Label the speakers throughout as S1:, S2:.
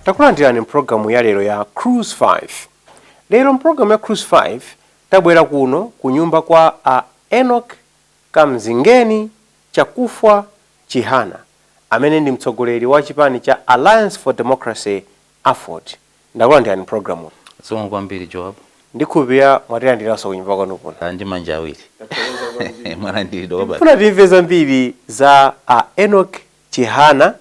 S1: Takulandirani programu ya lero ya Cruise 5. Lero programu ya Cruise 5 tabwera kuno kunyumba kwa Enock Kamzingeni Chakufwa Chihana amene ndi mtsogoleri wa chipani cha Alliance for Democracy Aford. Ndakulandirani programu.
S2: Songo kwambiri Joab.
S1: Ndikupia mwatilandiranso kunyumba kwanu kuno.
S2: Ndi manja awiri. Mwana ndi doba.
S1: Funa timve zambiri za Enock Chihana.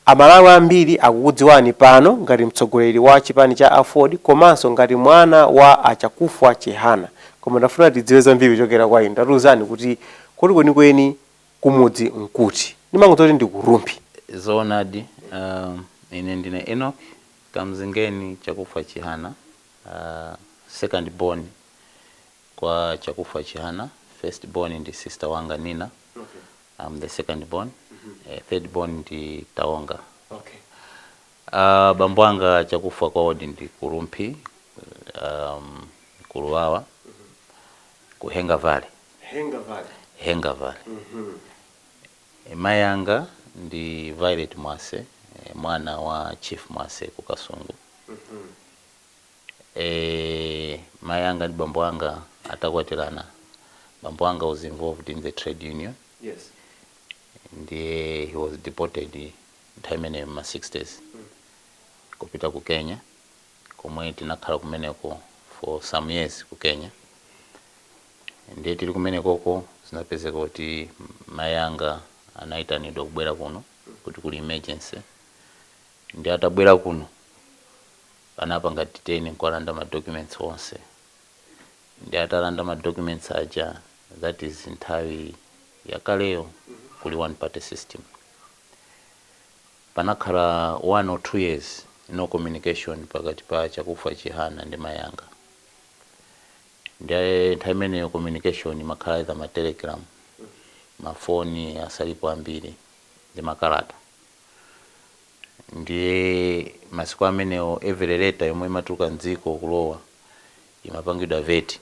S1: Amalawi ambiri akukudziwani pano ngati mtsogoleri wa chipani cha Aford komanso ngati mwana wa Chakufwa Chihana. Koma ndafuna tidziwe zambiri chokera kwa inu. Tatuzani kuti kwenikweni kumudzi nkuti. Ndimangoti ndi kurumpi.
S2: Zoonadi, ine ndine Enock Kamzingeni Chakufwa Chihana, second born kwa Chakufwa Chihana. First born ndi sister wanga Nina.
S1: Okay.
S2: I'm the second born. Third born ndi Taonga.
S1: Okay.
S2: Bambo wanga Chakufwa kwa wodi ndi kurumpi, Kuluwawa, kuhenga vale. Henga vale. Mayanga ndi Violet Mwase, mwana wa Chief Mwase kukasungu. Mayanga ndi bambo wanga atakwatirana. Bambo wanga was involved in the trade union.
S1: Yes.
S2: And he was deported time in the 60s. Kupita ku Kenya. Komwe tinakhala kumeneko for some years ku Kenya. Ndiye tili kumeneko ko zinapezeka kuti Mayanga anaitanidwa kubwera kuno kuti kuli emergency. Ndiye atabwera kuno anapanga detain nkwalanda ma documents onse. Ndiye atalanda ma documents aja, that is nthawi yakaleyo kuli one party system. Panakhala 1 or 2 years no communication pakati pa Chakufwa Chihana ndi Mayanga. Ndiye time ene communication makhala za ma telegram, mafoni asalipo ambiri ndi makalata. Ndiye masiku amenewo every letter yomwe imatuka nziko kulowa imapangidwa vet.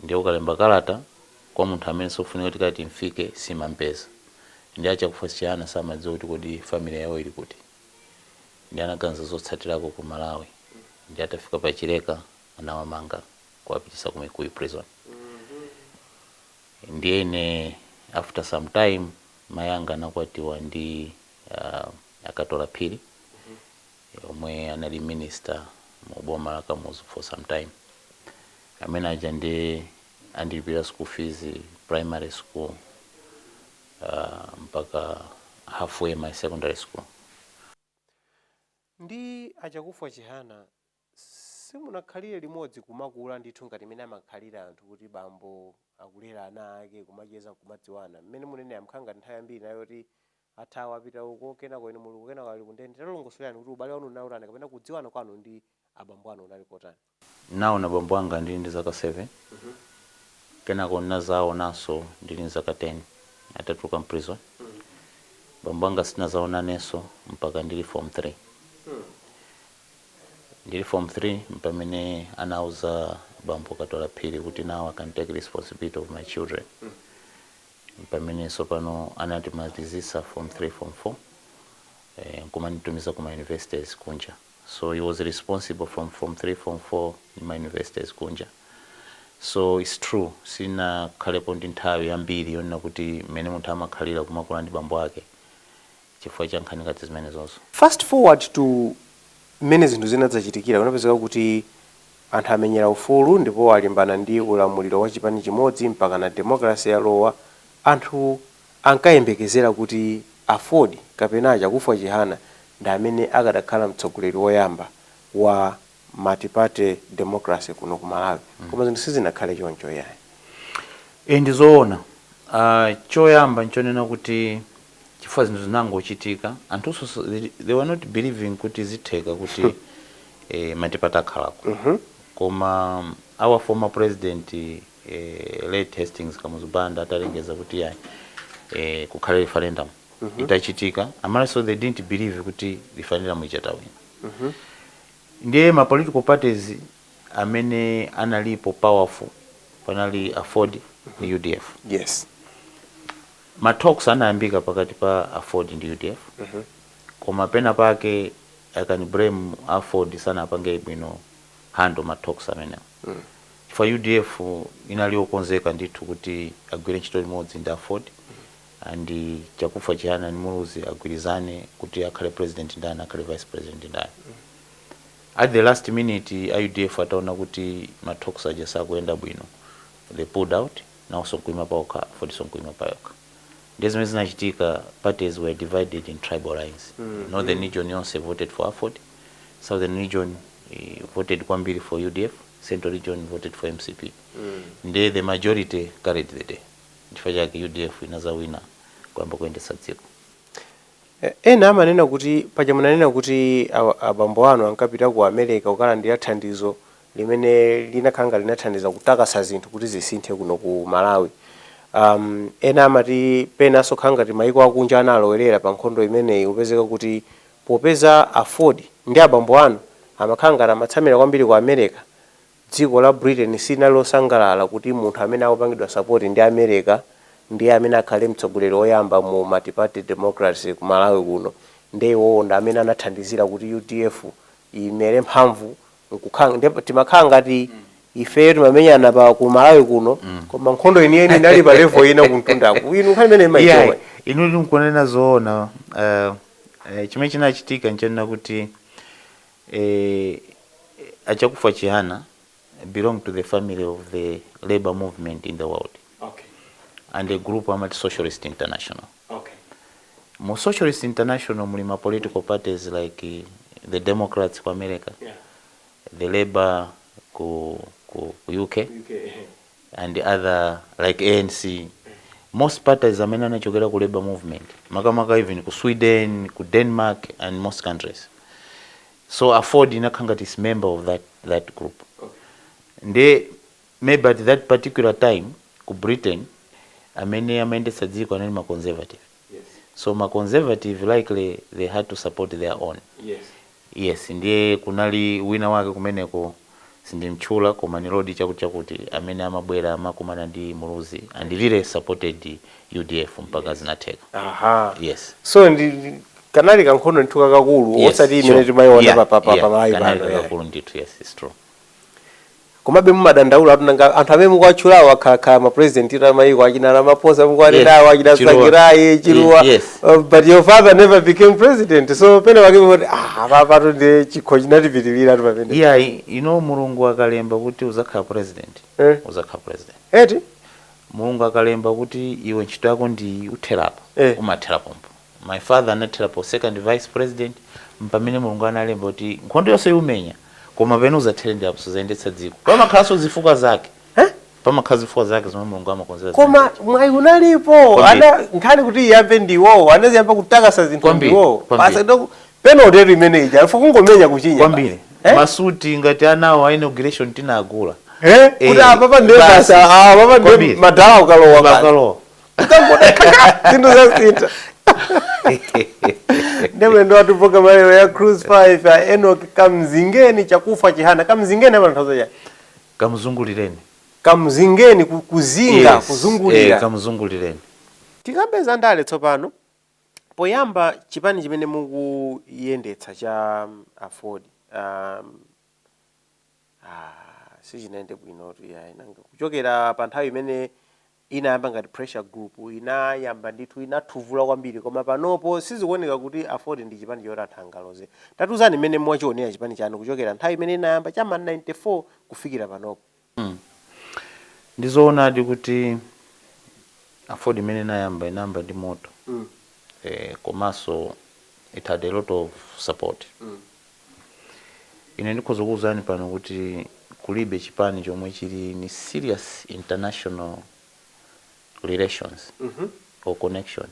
S2: Ndiye ukalemba kalata kwa munthu amene sofunika kuti kati mfike simampeza. Ndiye Chakufwa Chihana samadziwa kuti kodi family yawo ili kuti. Ndiye anaganiza zotsatirako ku Malawi. Ndiye atafika pa Chileka anawamanga kuwapitisa ku Mikuyu prison. Ndiye ine after some time Mayanga anakwatiwa ndi akatola phiri omwe anali minister mu boma la Kamuzu for some time. Amene aja ndi andilipira school fees primary school mpaka halfway my secondary school.
S1: Ndi Chakufwa Chihana simunakhalire limodzi kumakula ndithu ngati mene amakhalira anthu kuti bambo akulera ana ake kumacheza kumadziwana. Mmene munene amkhanga nthawi yambiri nayo kuti athawa apita uko kenako ine mulungu kenako ali kundende. Talongosolani kuti ubale wanu nautani kapena kudziwana kwanu ndi abambo anu unali kotani.
S2: Naona bambo wanga ndili ndi zaka 7. Kenako nazawo naso ndili ndi zaka 10. Atatuka mprison. Bambo wanga sinazaona neso mpaka ndili form 3. Ndili form 3 mpamene anauza bambo katola phiri kuti now I can take responsibility of my children. Mpamene sopano anati mazizisa form 3 form 4 kumanditumiza kuma universities kunja. So he was responsible from form 3 form 4 in my universities kunja. So it's true, sina khalepo ndi nthawi yambiri yonena kuti mene munthu amakhalira kumakula ndi bambo ake chifukwa cha nkhani ngati zimene zonso.
S1: Fast forward to mmene zinthu zina zachitikira unapezeka kuti anthu amenyera ufulu ndipo alimbana ndi ulamuliro wa chipani chimodzi mpaka na democracy yalowa. Anthu ankayembekezera kuti Aford kapena Chakufwa Chihana ndi amene akadakhala mtsogoleri woyamba wa multi-party democracy kuno ku Malawi. Koma zinthu sizinakhale choncho yayi.
S2: Ndizoona choyamba nchonena kuti chifukwa zinthu zinangochitika anthu they were not believing kuti zitheka kuti multi-party akhalako. Koma our former president late Hastings Kamuzubanda atalengeza kuti yayi kukhale referendum itachitika. So they didn't believe kuti referendum ichatawina. Ndiye ma political parties amene analipo powerful panali Aford ni UDF.
S1: Yes.
S2: Ma talks anayambika pakati pa Aford ndi UDF. Koma pena pake I can blame Aford sana apange bwino handle ma talks amene. For UDF inaliokonzeka ndithu kuti agwire ntchito limodzi ndi Aford and Chakufwa Chihana ni muluzi agwirizane kuti akhale president ndani akhale vice president ndani. At the last minute UDF ataona kuti ma talks aja sakuenda bwino. They pulled out na also kuima paoka Aford so kuima paoka. Ndezimwe zinachitika, parties were divided in tribal lines. Northern region yonse voted for Aford, southern region voted kwambiri for UDF, central region voted for MCP. The majority carried the day. Chifukwa chake UDF inaza wina kwamba kuendesa dziko.
S1: Ena amanena kuti paja munanena kuti abambo anu ankapita ku America kukalandira thandizo limene linakhanga linathandiza kutakasa zinthu kuti zisinthe kuno ku Malawi. Ena amati pena sokhanga ti maiko akunja analowerera pa nkhondo imeneyi upezeka kuti popeza Aford ndi abambo anu amakhanga amatsamira kwambiri ku America, dziko la Britain sinalosangalala kuti munthu amene akupangidwa support ndi America ndi amene akhale mtsogoleri oyamba mu multi-party democracy ku Malawi kuno, ndiwo ndi amene anathandizira kuti UDF imere mphamvu nkukhanga timakhanga ti ife tumamenyana pa ku Malawi kuno koma nkhondo inieni inali pa level ina kuntundako inu nkhani imene maichowa
S2: inu ndimkunena zoona. Chimene chinachitika nchena kuti Chakufwa Chihana belong to the family of the labor movement in the world.
S1: Okay.
S2: And a group amati Socialist International.
S1: Okay.
S2: Mo Socialist International muli ma political parties like the Democrats for America, the Labour ku UK, and the other like ANC. Most parties amene anachokera ku labor movement. Makamaka even ku Sweden, ku Denmark, and most countries. So Aford inakhanga is member of that group. Okay. Maybe at that particular time ku Britain amende sadziko anali ma conservative. Yes. So ma conservative likely they had to support their own. Yes. Yes, ndiye kunali wina wake kumeneko sindimchula koma ni road chakuti amene amabwera amakumana ndi muluzi and really supported UDF mpaka zinatheka. Aha. Yes.
S1: So ndi kanali kankhondo nthuka kakulu osati imene timayiona pa mayi
S2: kanali kakulu ndithu. Yes, it's true.
S1: Komabe mumadandaula atunanga anthu amene mukwachulawa kha ma president ina mayiko achina na maposa mukwatendawa achina Sagirai Chiluwa, but your father never became president, so pene wake papa to ndi chikho chinatipitirira tu pamene.
S2: Yeah, you know Mulungu akalemba kuti uzakhala president, uzakhala president.
S1: Eti
S2: Mulungu akalemba kuti iwe ntchito yako ndi utherapo, umatherapo. My father anatherapo second vice president mpamene Mulungu analemba kuti nkhondo yonse yumenya koma pene uzathelende apo suzayendetsa dziko pamakhaso zifuka zake. Pamakhaso zifuka zake zomwe Mulungu amakonzera
S1: koma mwayi unalipo ana nkhani kuti iyambe ndiwo anaziyamba kutakasa zinthu ndiwo basa ndo pene hotel imene ija alifo kungomenya kuchinya
S2: kwambiri. Masuti ngati anawo a inauguration tinagula
S1: kuti apa ndi basa papa ndi madawa ukalowa zinthu zasintha. Ndemwe ndo atupoka malero ya Cruise 5 ya Enock Kamzingeni Chakufwa Chihana. Kamzingeni apa nthazo ya
S2: kamzungulireni.
S1: Kamzingeni kuzinga. Yes. Kuzungulira.
S2: Kamzungulireni.
S1: Tikapeza ndale tsopano poyamba chipani chimene mukuyendetsa cha Aford sichinaende bwino tu ya inanga kuchokera pa nthawi imene inayamba ngati pressure group inayamba ndithu inathuvula kwambiri koma panopo sizikuoneka kuti Aford ndi chipani choti anthu angaloze. Tatuzani imene mwachionera chipani chanu kuchokera nthawi imene inayamba chama 94 kufikira panopo.
S2: Ndizoonadi kuti Aford imene inayamba ndi moto. Komanso it had a lot of support. Ine ndikhoza kuwuzani pano kuti kulibe chipani chomwe chili ni serious international relations or connection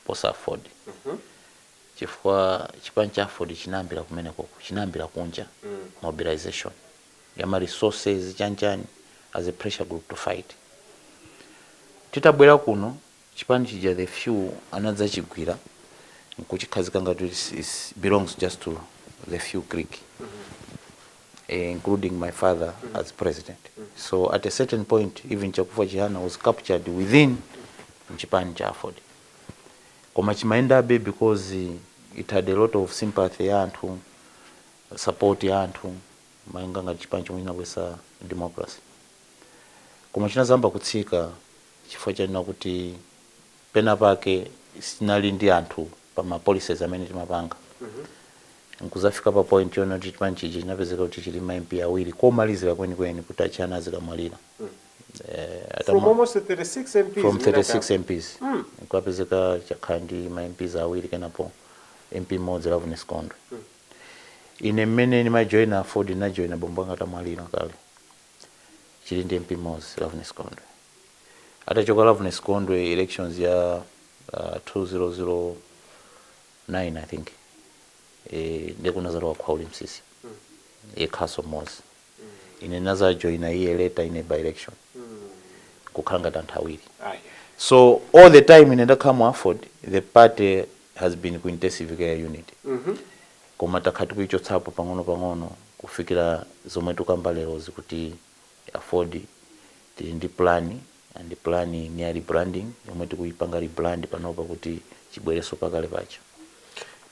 S2: posa Aford. Chifukwa chipani cha Aford chinambira kumeneko chinambira kunja mobilization ya ma resources chanchani as a pressure group to fight. Titabwera kuno chipani chija the few anadza chigwira nkuchikhazika ngati belongs just to the few clique. Including my father as president. So at a certain point, even Chakufwa Chihana was captured within Chipani cha Aford. Koma chimaenda be because it had a lot of sympathy and support ya anthu malinga ngati chipani chomwe chinakwesa democracy. Koma chinazamba kutsika chifukwa chanena kuti pena pake sinali ndi anthu pa ma policies amene timapanga. Nkuzafika pa point yona kuti chipani chiji chinapezeka kuti chili ma MP awiri komalizira kwenikweni kuti Chihana azikamwalira.
S1: From almost 36 MPs.
S2: From 36 MPs. Kwapezeka chakhandi ma MPs awiri kenapo MP mmodzi Loveness Kondwe. Ine mmene nimajoina Aford na joina bombanga tamwalira kale. Chili ndi MP mmodzi Loveness Kondwe. Atachoka Loveness Kondwe elections ya 2009 I think. Ndikunazarwa kwa ulimsisi. Castle Moss. Ine naza joina hii later in a by election. Kukanga tantawiri. So all the time in the Aford, the party has been quintessive care unit. Komata kati kuicho tsapo pangono kufikira zomwe tukamba lero zikuti Aford tili ndi plan and the plan ni rebranding yomwe tikuipanga rebrand panopa kuti chibwereso pakale pacha.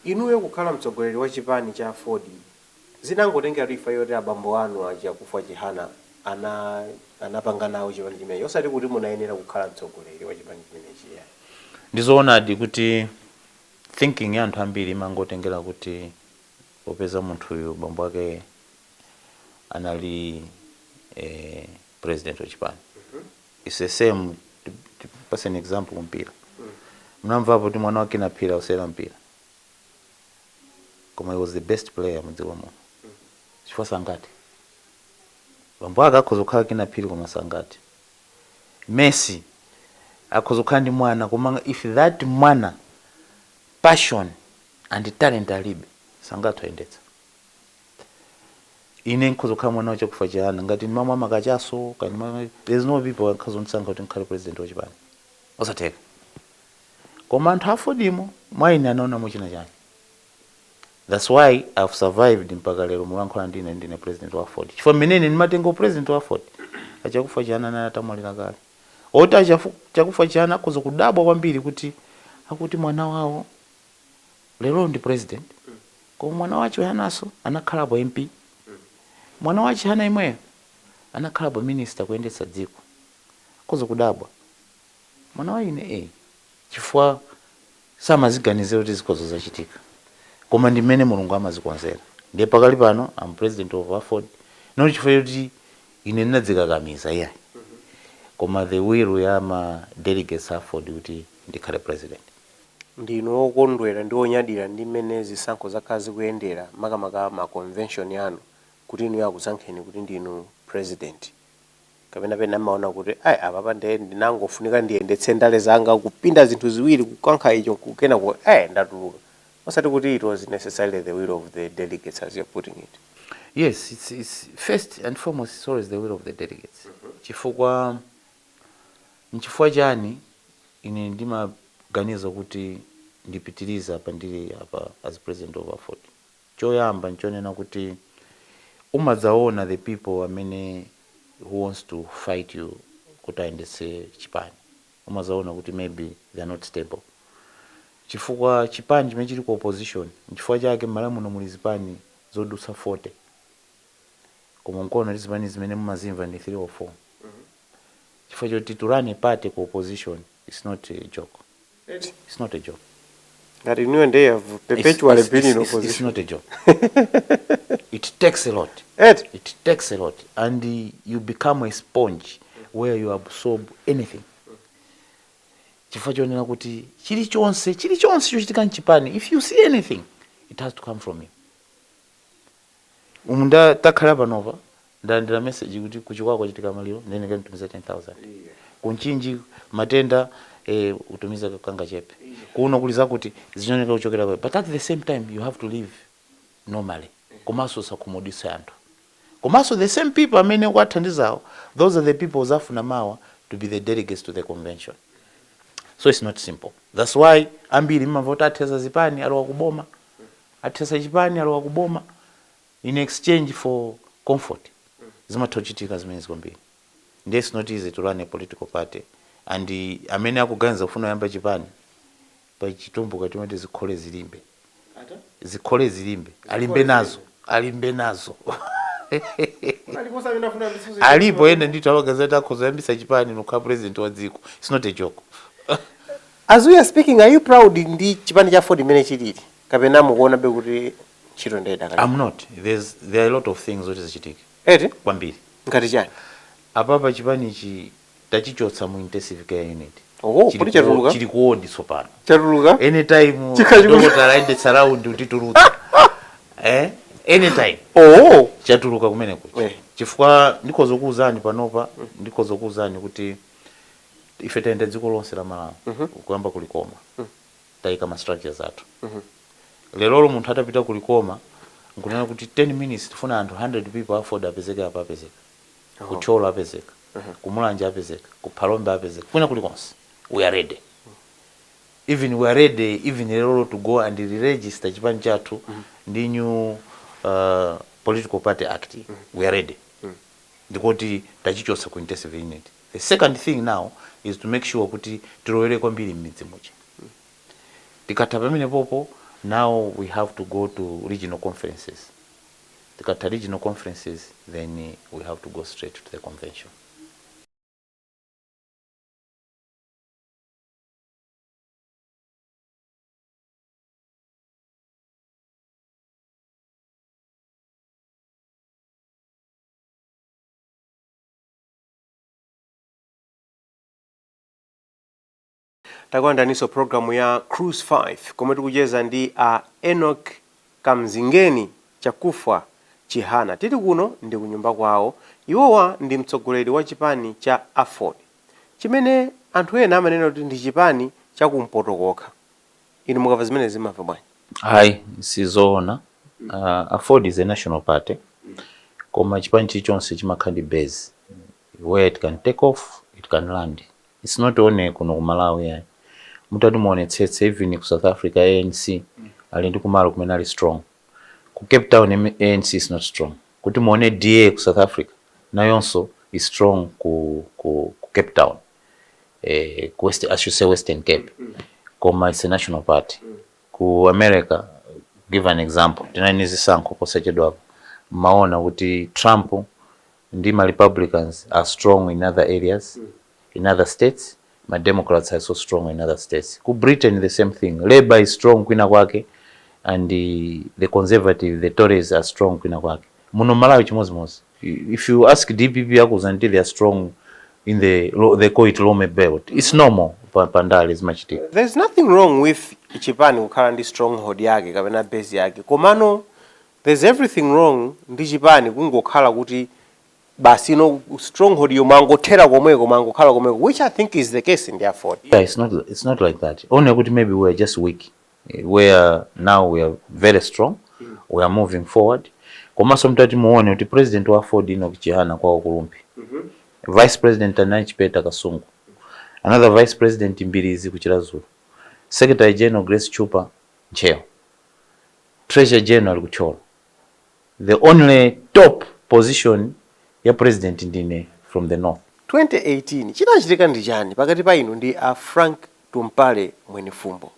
S1: Inuyo kukhala mtsogoleri wa chipani cha Aford zinangotenga rifa yoti abambo anu a Chakufwa Chihana anapanga nawo chipani chimenechi osati kuti munayenera kukhala mtsogoleri wa chipani chimenechi ya.
S2: Ndizoonadi kuti thinking ya anthu ambiri imangotengera kuti popeza munthu uyu bambo ake anali president wa chipani. It's the same to pass an example mpira. Mnamvapo kuti mwana wake napira usera mpira. Koma he was the best player mdziko muno. Chifukwa sangati. Bambo ake akhoza kina pira koma sangati. Messi akhoza ndi mwana koma if that mwana passion and talent alibe sangati ayendetsa. Ine nkhoza mwana wa Chakufwa Chihana ngati mama makachaso kani there's no people akhoza kuti nkhale president wa chipani. Osateka. Koma anthu afodimo mwaine anaona muchina chani. That's why I've survived mpaka lero mulankhula ndine president wa Aford. Chifukwa menene nimatengo president wa Aford. Chakufwa Chihana naye atamwalira kale. Ota Chakufwa Chihana akhoza kudabwa kwambiri kuti akuti mwana wawo lero ndi president. Koma mwana wacho yanaso anakhalapo MP. Mwana wa Chihana imweyo anakhalapo minister kuyendetsa dziko. Akhoza kudabwa. Mwana wa ine chifukwa samaziganizira kuti zikhoza zachitika. Koma ndimene Mulungu amazikonzera. Ndiye pakali pano I'm president of Aford. No chifukwa kuti ine ndinadzikakamiza iyayi. Koma the will ya ma delegates Aford kuti ndikhale president.
S1: Ndino okondwera ndi onyadira ndi mmene zisankho zakhazi kuyendera makamaka ma convention yanu kuti inu yakusankheni kuti ndinu president. Kapena pena maona kuti apa ndinangofunika ndiyendetse ndale zanga kupinda zinthu ziwiri kukankha icho kukena ku ndatuluka. Osati kuti it was necessarily the will of the delegates as you're putting it.
S2: Yes, it's first and foremost it's always the will of the delegates. Chifukwa chani ine ndimaganiza kuti ndipitiriza apa ndili apa as president of Aford. Choyamba nchonena kuti umadzaona the people amene who wants to fight you kuti ayendetse chipani. Umadzaona kuti maybe they are not stable. Chifukwa chipani chimene chili ku opposition chifukwa chake mala muno muli zipani zodusa 40. Koma nkono zipani zimene mumazimva ndi 3 or 4. Chifukwa choti to run a party ku opposition is not a joke. It's not a joke.
S1: That you know they have perpetually been in opposition.
S2: It's not a joke. It takes a lot. It takes a lot, and you become a sponge where you absorb anything. Chifukwa chonena kuti chilichonse chochitika nchipani, if you see anything it has to come from you. Umunda takhala panova ndandira message kuti kuchikwako chitika maliro ndene kanitumiza 10,000. Kunchinji matenda utumiza kanga chepe. Kuno kuliza kuti zinoneka uchokera kwa. But at the same time you have to live normally. Komaso sakumodisa anthu. Komaso the same people amene kwathandizawo, those are the people zafuna mawa to be the delegates to the convention. So it's not simple. That's why ambiri mavota athesa zipani alowa kuboma. Athesa chipani alowa kuboma in exchange for comfort. Zimatochitika zimene zikwambiri. It's not easy to run a political party. And amene akuganiza kufuna yamba chipani pa chitumbuka chimene zikhole zilimbe. Zikhole zilimbe. Alimbe nazo. alimbe nazo alipo ende ndito alogazeta akuzayambisa chipani nukha president wa dziko. It's not a joke.
S1: As we are speaking, are you proud ndi chipani cha Aford imene chilili kapena mukuona be kuti chito ndeda kale?
S2: I'm not. There are a lot of things that zichitike kwambiri
S1: ngati chani
S2: apapa chipani chi tachichotsa mu intensive care unit.
S1: Kuli chatuluka
S2: chili kuodi sopano
S1: chatuluka
S2: anytime dokotala aende surround utituluka anytime chatuluka kumene kuchi chifukwa ndikozo kuuzani panopa ndikozo kuuzani kuti ife tende dziko lonse la Malawi kuyamba kulikoma taika ma structures athu lero munthu atapita kulikoma nkunena kuti 10 minutes tifuna anthu 100 people Aford apezeke apa apezeka kuchola apezeka kumulanja apezeka kuphalombe apezeka kwina kulikonse. We are ready. Even we are ready even lero to go and register chipani chathu ndi new political party act. We are ready. Ndikoti tachichotsa ku intensive unit. The second thing now is to make sure kuti tilowere kwambiri mmidzi muja. Tikatha pamene popo now we have to go to regional conferences. Tikatha regional conferences then we have to go straight to the convention.
S1: Takuandaniso programu ya Cruise 5 komwe tikucheza ndi Enock Kamzingeni Chakufwa Chihana. Tili kuno ndi kunyumba kwawo. Iwowa ndi mtsogoleri wa chipani cha Aford chimene anthu ena amanena kuti ndi chipani chakumpoto kokha. Inu mukamva zimene zimamva bwanji?
S2: Ayi sizoona. Aford is a national party. Koma chipani chonse chimakhala base where it can take off, it can land. It's not only kuno ku Malawi. Mutatu muonetsetse even ku South Africa ANC ali ndi kumalo kumene ali strong. Ku Cape Town ANC is not strong. Kuti muone DA ku South Africa nayonso is strong ku Cape Town. West, as you say, Western Cape. Koma it's a national party. Ku America, give an example. Tinanizi sanko posachedwa maona kuti Trump ndi ma Republicans are strong in other areas, in other states. My Democrats are so strong in other states. Ku Britain the same thing. Labour is strong kwina kwake and the conservative, the Tories are strong kwina kwake. Muno Malawi chimodzimodzi. If you ask DPP akuzanti they are strong in they call it Lome belt. It's normal. Pandali is much deep.
S1: There's nothing wrong with chipani kukhala ndi stronghold yake kapena base yake. Komano there's everything wrong ndi chipani kungokhala kuti basi no stronghold yomangothera komweko mangokhala komweko, which I think is the case in the Aford.
S2: Yeah, it's not like that. Only kuti maybe we are just weak. Now we are very strong. We are moving forward. Koma somtati muone kuti president wa Aford Enock Chihana kwa kulumpi. Vice president anachipeta Kasungu. Another vice president Mbirizi kuchirazulu. Secretary General Grace Chupa Ncheo. Treasurer General kucholo. The only top position ya president ndine from the north.
S1: 2018 chinachitika ndi chani pakati pa inu ndi Frank Tumpale Mwenefumbo?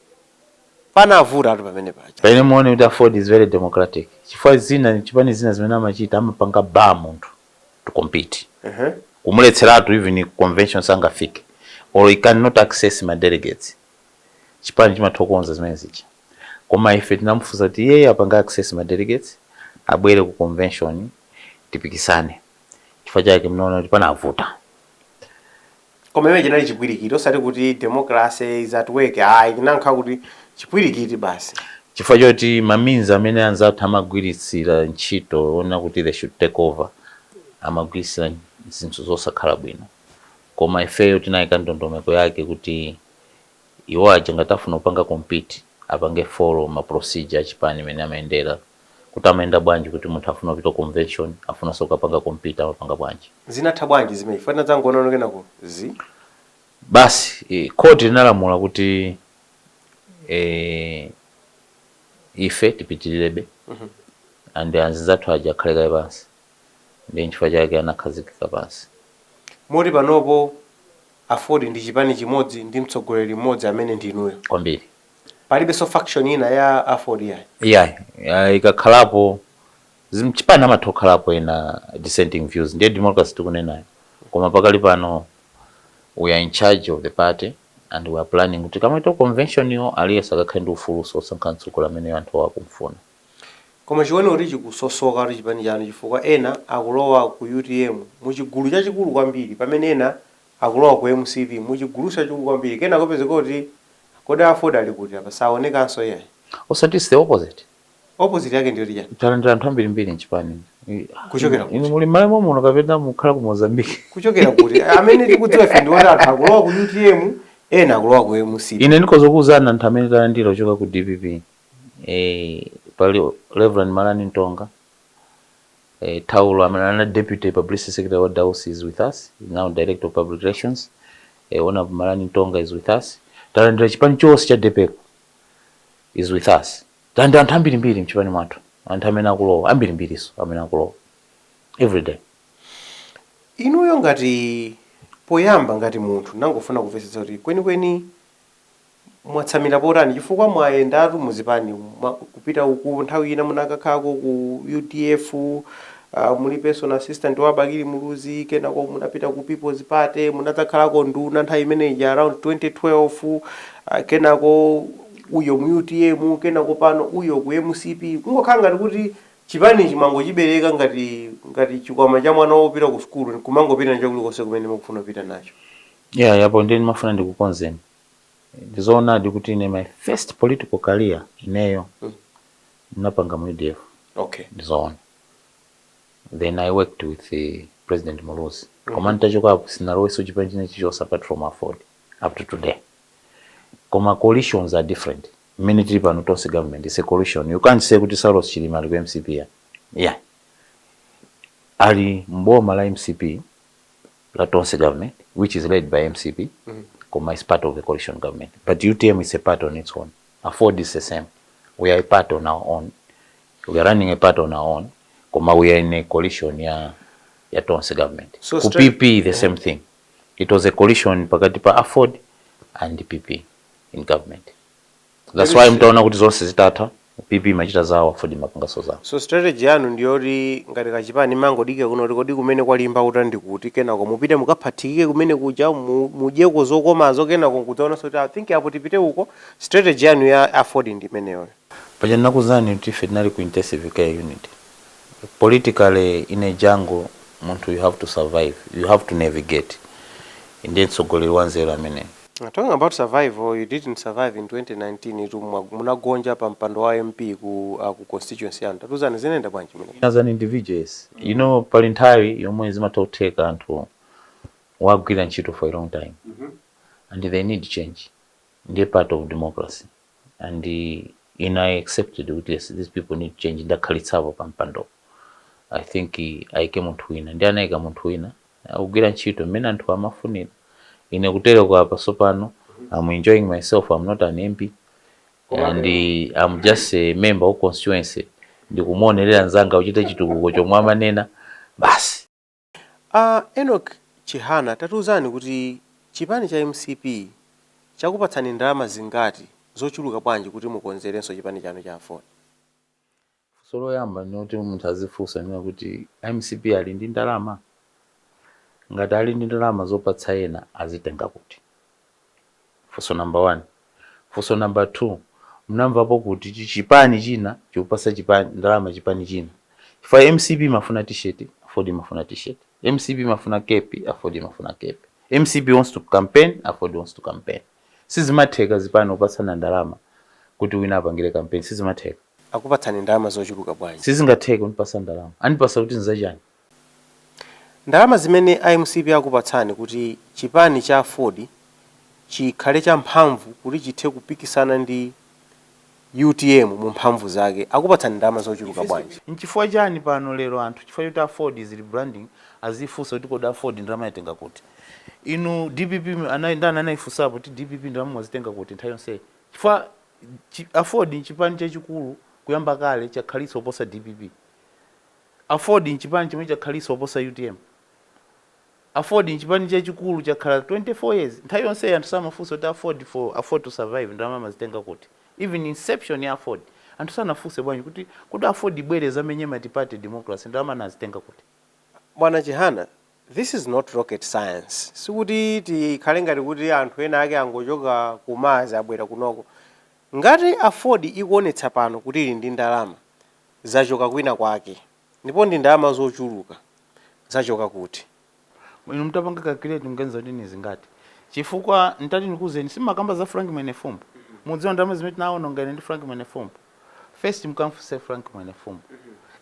S1: Pana avuta atu pamene pacha.
S2: Pene muone kuti Aford is very democratic. Chifukwa chipani zina zimene amachita amapanga ba munthu to compete. Kumuletseratu even convention sangafike. Or he cannot access my delegates. Chipani chimathokonza zimene zicha. Koma ife tinamufunsa kuti yeye apanga access my delegates, abwere ku convention tipikisane. Chifukwa chake mnaona kuti pana avuta.
S1: Koma imeje nali chipwirikiti osati kuti democracy is at work. Inankha kuti chipwirikiti basi.
S2: Chifukwa choti maminza amene anzathu amagwiritsira ntchito ona kuti they should take over. Amagwiritsira zinthu zosakhala bwino. Koma ifeyo tinayika ndondomeko yake kuti iwo aja ngatafuna upanga compete apange follow ma procedure achipani mene amaendera kuti amaenda bwanji kuti munthu afuna kupita convention afuna soka panga compete amapanga bwanji
S1: zinatha bwanji zimene fana zangu onaonekena ku
S2: basi court inalamula kuti ife tipitilirebe and anzathu aja khaleka pansi ndi chifukwa chake anakhazikika pansi.
S1: Moti panopo Aford ndi chipani chimodzi ndi mtsogoleri mmodzi amene ndi inuyo.
S2: Kwambiri.
S1: Palibe so faction ina ya Aford yayi.
S2: Yeah, ikakhalapo zimchipani amathokalapo ena dissenting views ndiye democracy tikunenayo koma pakali pano we are in charge of the party and we are planning kuti kama ito convention yo aliyesa akakhale ndi ufulu osankha mtsogoleri amene anthu akumfuna.
S1: Koma chione kuti chikusosoka kuti chipani chanu chifukwa ena akulowa ku UTM muchigulu chachikulu kwambiri pamene ena akulowa ku MCP muchigulu chachikulu kwambiri kena kopeze kuti kodi Aford ali kuti apa saonekanso yeye.
S2: Osati is the opposite.
S1: Opposite yake ndiyo tija.
S2: Talanda anthu ambiri mchipani.
S1: Kuchokera kuti.
S2: Inu muli malemo muno kapena mukhala ku Mozambique.
S1: Kuchokera kuti amene tikudziwa ife ndi anthu akulowa ku UTM ena akulowa ku MCP.
S2: Ine ndikozokuuzana anthu amene talandira kuchoka ku DPP. Pali Reverend Malani Ntonga. Taulo amene deputy publicity secretary wa Dawes is with us. He's now director of public relations. One of Malani Ntonga is with us. Talandira chipani chose cha DPP is with us. Tanda anthu ambiri mchipani mwathu. Anthu amene akulowa ambiriso amene akulowa every day.
S1: Inuyo ngati poyamba ngati munthu nangofuna kumvetsetsa kuti kwenikweni mwatsamira potani chifukwa mwayendatu muzipani kupita uku nthawi ina munakakhako ku UDF muli personal assistant wa Bakili Muluzi kenako munapita ku People's Party munadzakhalako nduna nthawi imeneyi around 2012 kenako uyo mu UTM kenako pano uyo ku MCP kungokhala ngati kuti chipani chimango chibereka ngati chikwama cha mwana wopita ku school kumangopita nacho kulikonse kumene mukufuna kupita nacho.
S2: Yeah, yapo ndeni mafuna ndikukonzeni. Ndizoona kuti ine my first political career ineyo napanga mu UDF.
S1: Okay.
S2: Ndizoona. Then I worked with President Muluzi. Koma ntachoka hapo sinaloweso chipani chinecho apart from Aford up to today. Koma coalitions are different. Many people not also government. It's a coalition. You can't say kuti Saros Chilima ali MCP. Yeah. Ali mboma la MCP la tonse government, which is led by MCP. Koma is part of the coalition government. But UTM is a part on its own. Aford is the same. We are a part on our own. We are running a part on our own. Koma we are in a coalition ya tonse government. So PP the same thing. It was a coalition pakati pa Aford and the PP in government. That's why mtaona kuti zonse zitata PP machita zawo Aford mapangaso zawo. So
S1: strategy yanu ndiyoti ngati kachipani mangodike kuno kodi kumene kwalimba utandi kuti kenako mupite mukaphatikike kumene kuja mujeko zokomazo kenako kudzaona so I think apo tipite uko strategy yanu ya Aford ndi imeneyo.
S2: Paja nakuzani kuti ife tinali ku intensive care unit. Politically in a jungle muntu you have to survive, you have to navigate. Ndiye tsogolero wanzero amene.
S1: Talking about survival, you didn't survive in 2019. Itu munagonja pa mpando wa MP ku constituency yanu. Tatuzani zinenda bwanji mene.
S2: As an individual, yes. You know, palintari yomwe zimatoteka anthu wagwira ntchito for a long time. And they need change. They're part of democracy. And I accepted that yes, these people need change. Ndakhalitsapo pa mpando. I think aike munthu wina. Ndi anaika munthu wina. Akugwira ntchito mmene anthu amafunira. Ine kutero kwa hapa so pano, I'm enjoying myself. I'm not an MP. And I'm just a member of constituency. Ndikumonelera nzanga uchite chitukuko chomwe amanena basi.
S1: Enock Chihana tatuzani kuti chipani cha MCP chakupatsani ndalama zingati zochuluka bwanji kuti mukonzerenso chipani chanu cha Aford.
S2: Solo yamba noti munthu azifunsa nina kuti MCP ali ndi ndalama. Ngati ali ndi ndalama zopatsa ena azitenga kuti. Funso number 1. Funso number 2. Mnamvapo kuti chipani china chopasa chipani ndalama chipani china. If MCP mafuna t-shirt, Aford mafuna t-shirt. MCP mafuna cape, Aford mafuna cape. MCP wants to campaign, Aford wants to campaign. Sizimatheka zipani opasana ndalama kuti wina apangire campaign, sizimatheka.
S1: Akupatsani ndalama zochuluka bwanji.
S2: Sizingatheka unipasa ndalama. Anipasa kuti nzachani.
S1: Ndalama zimene IMCP akupatsani kuti chipani cha Aford chikhale cha mphamvu kuti chithe kupikisana ndi UTM mu mphamvu zake akupatsani ndalama zochuluka bwanji.
S2: Nchifukwa chani pano lero anthu chifukwa kuti Aford is rebranding azifunsa kuti kodi Aford ndalama yatenga kuti. Inu DPP anaifunsapo kuti DPP ndalama mwazitenga kuti nthawi yonse. Chifukwa Aford chipani chachikulu kuyamba kale chakhalitsa oposa DPP. Aford chipani chimwe chakhalitsa oposa UTM. Aford chipani chachikulu chakhala 24 years. Nthawi yonse anthu samafunsa kuti Aford to survive ndalama mazitenga kuti. Even inception ya Aford anthu sanafuse bwanji kuti kodi Aford ibwere zamenye multi-party democracy ndalama nazitenga kuti.
S1: Bwana Chihana, this is not rocket science. Sikuti tikhale ngati kuti anthu ena ake angochoka kumazi abwera kunoko. Ngati Aford ikuonetsa pano kuti ili ndi ndalama zachoka kwina kwake, ndipo ndi ndalama zochuluka zachoka kuti.
S2: Inu mtapanga calculate mgenza kuti ni zingati. Chifukwa ntati nikuzeni simakamba za Frank Mwenefumbu. Mudziwa ndalama zimene naona ngene ndi Frank Mwenefumbu. First mkamfuse Frank Mwenefumbu.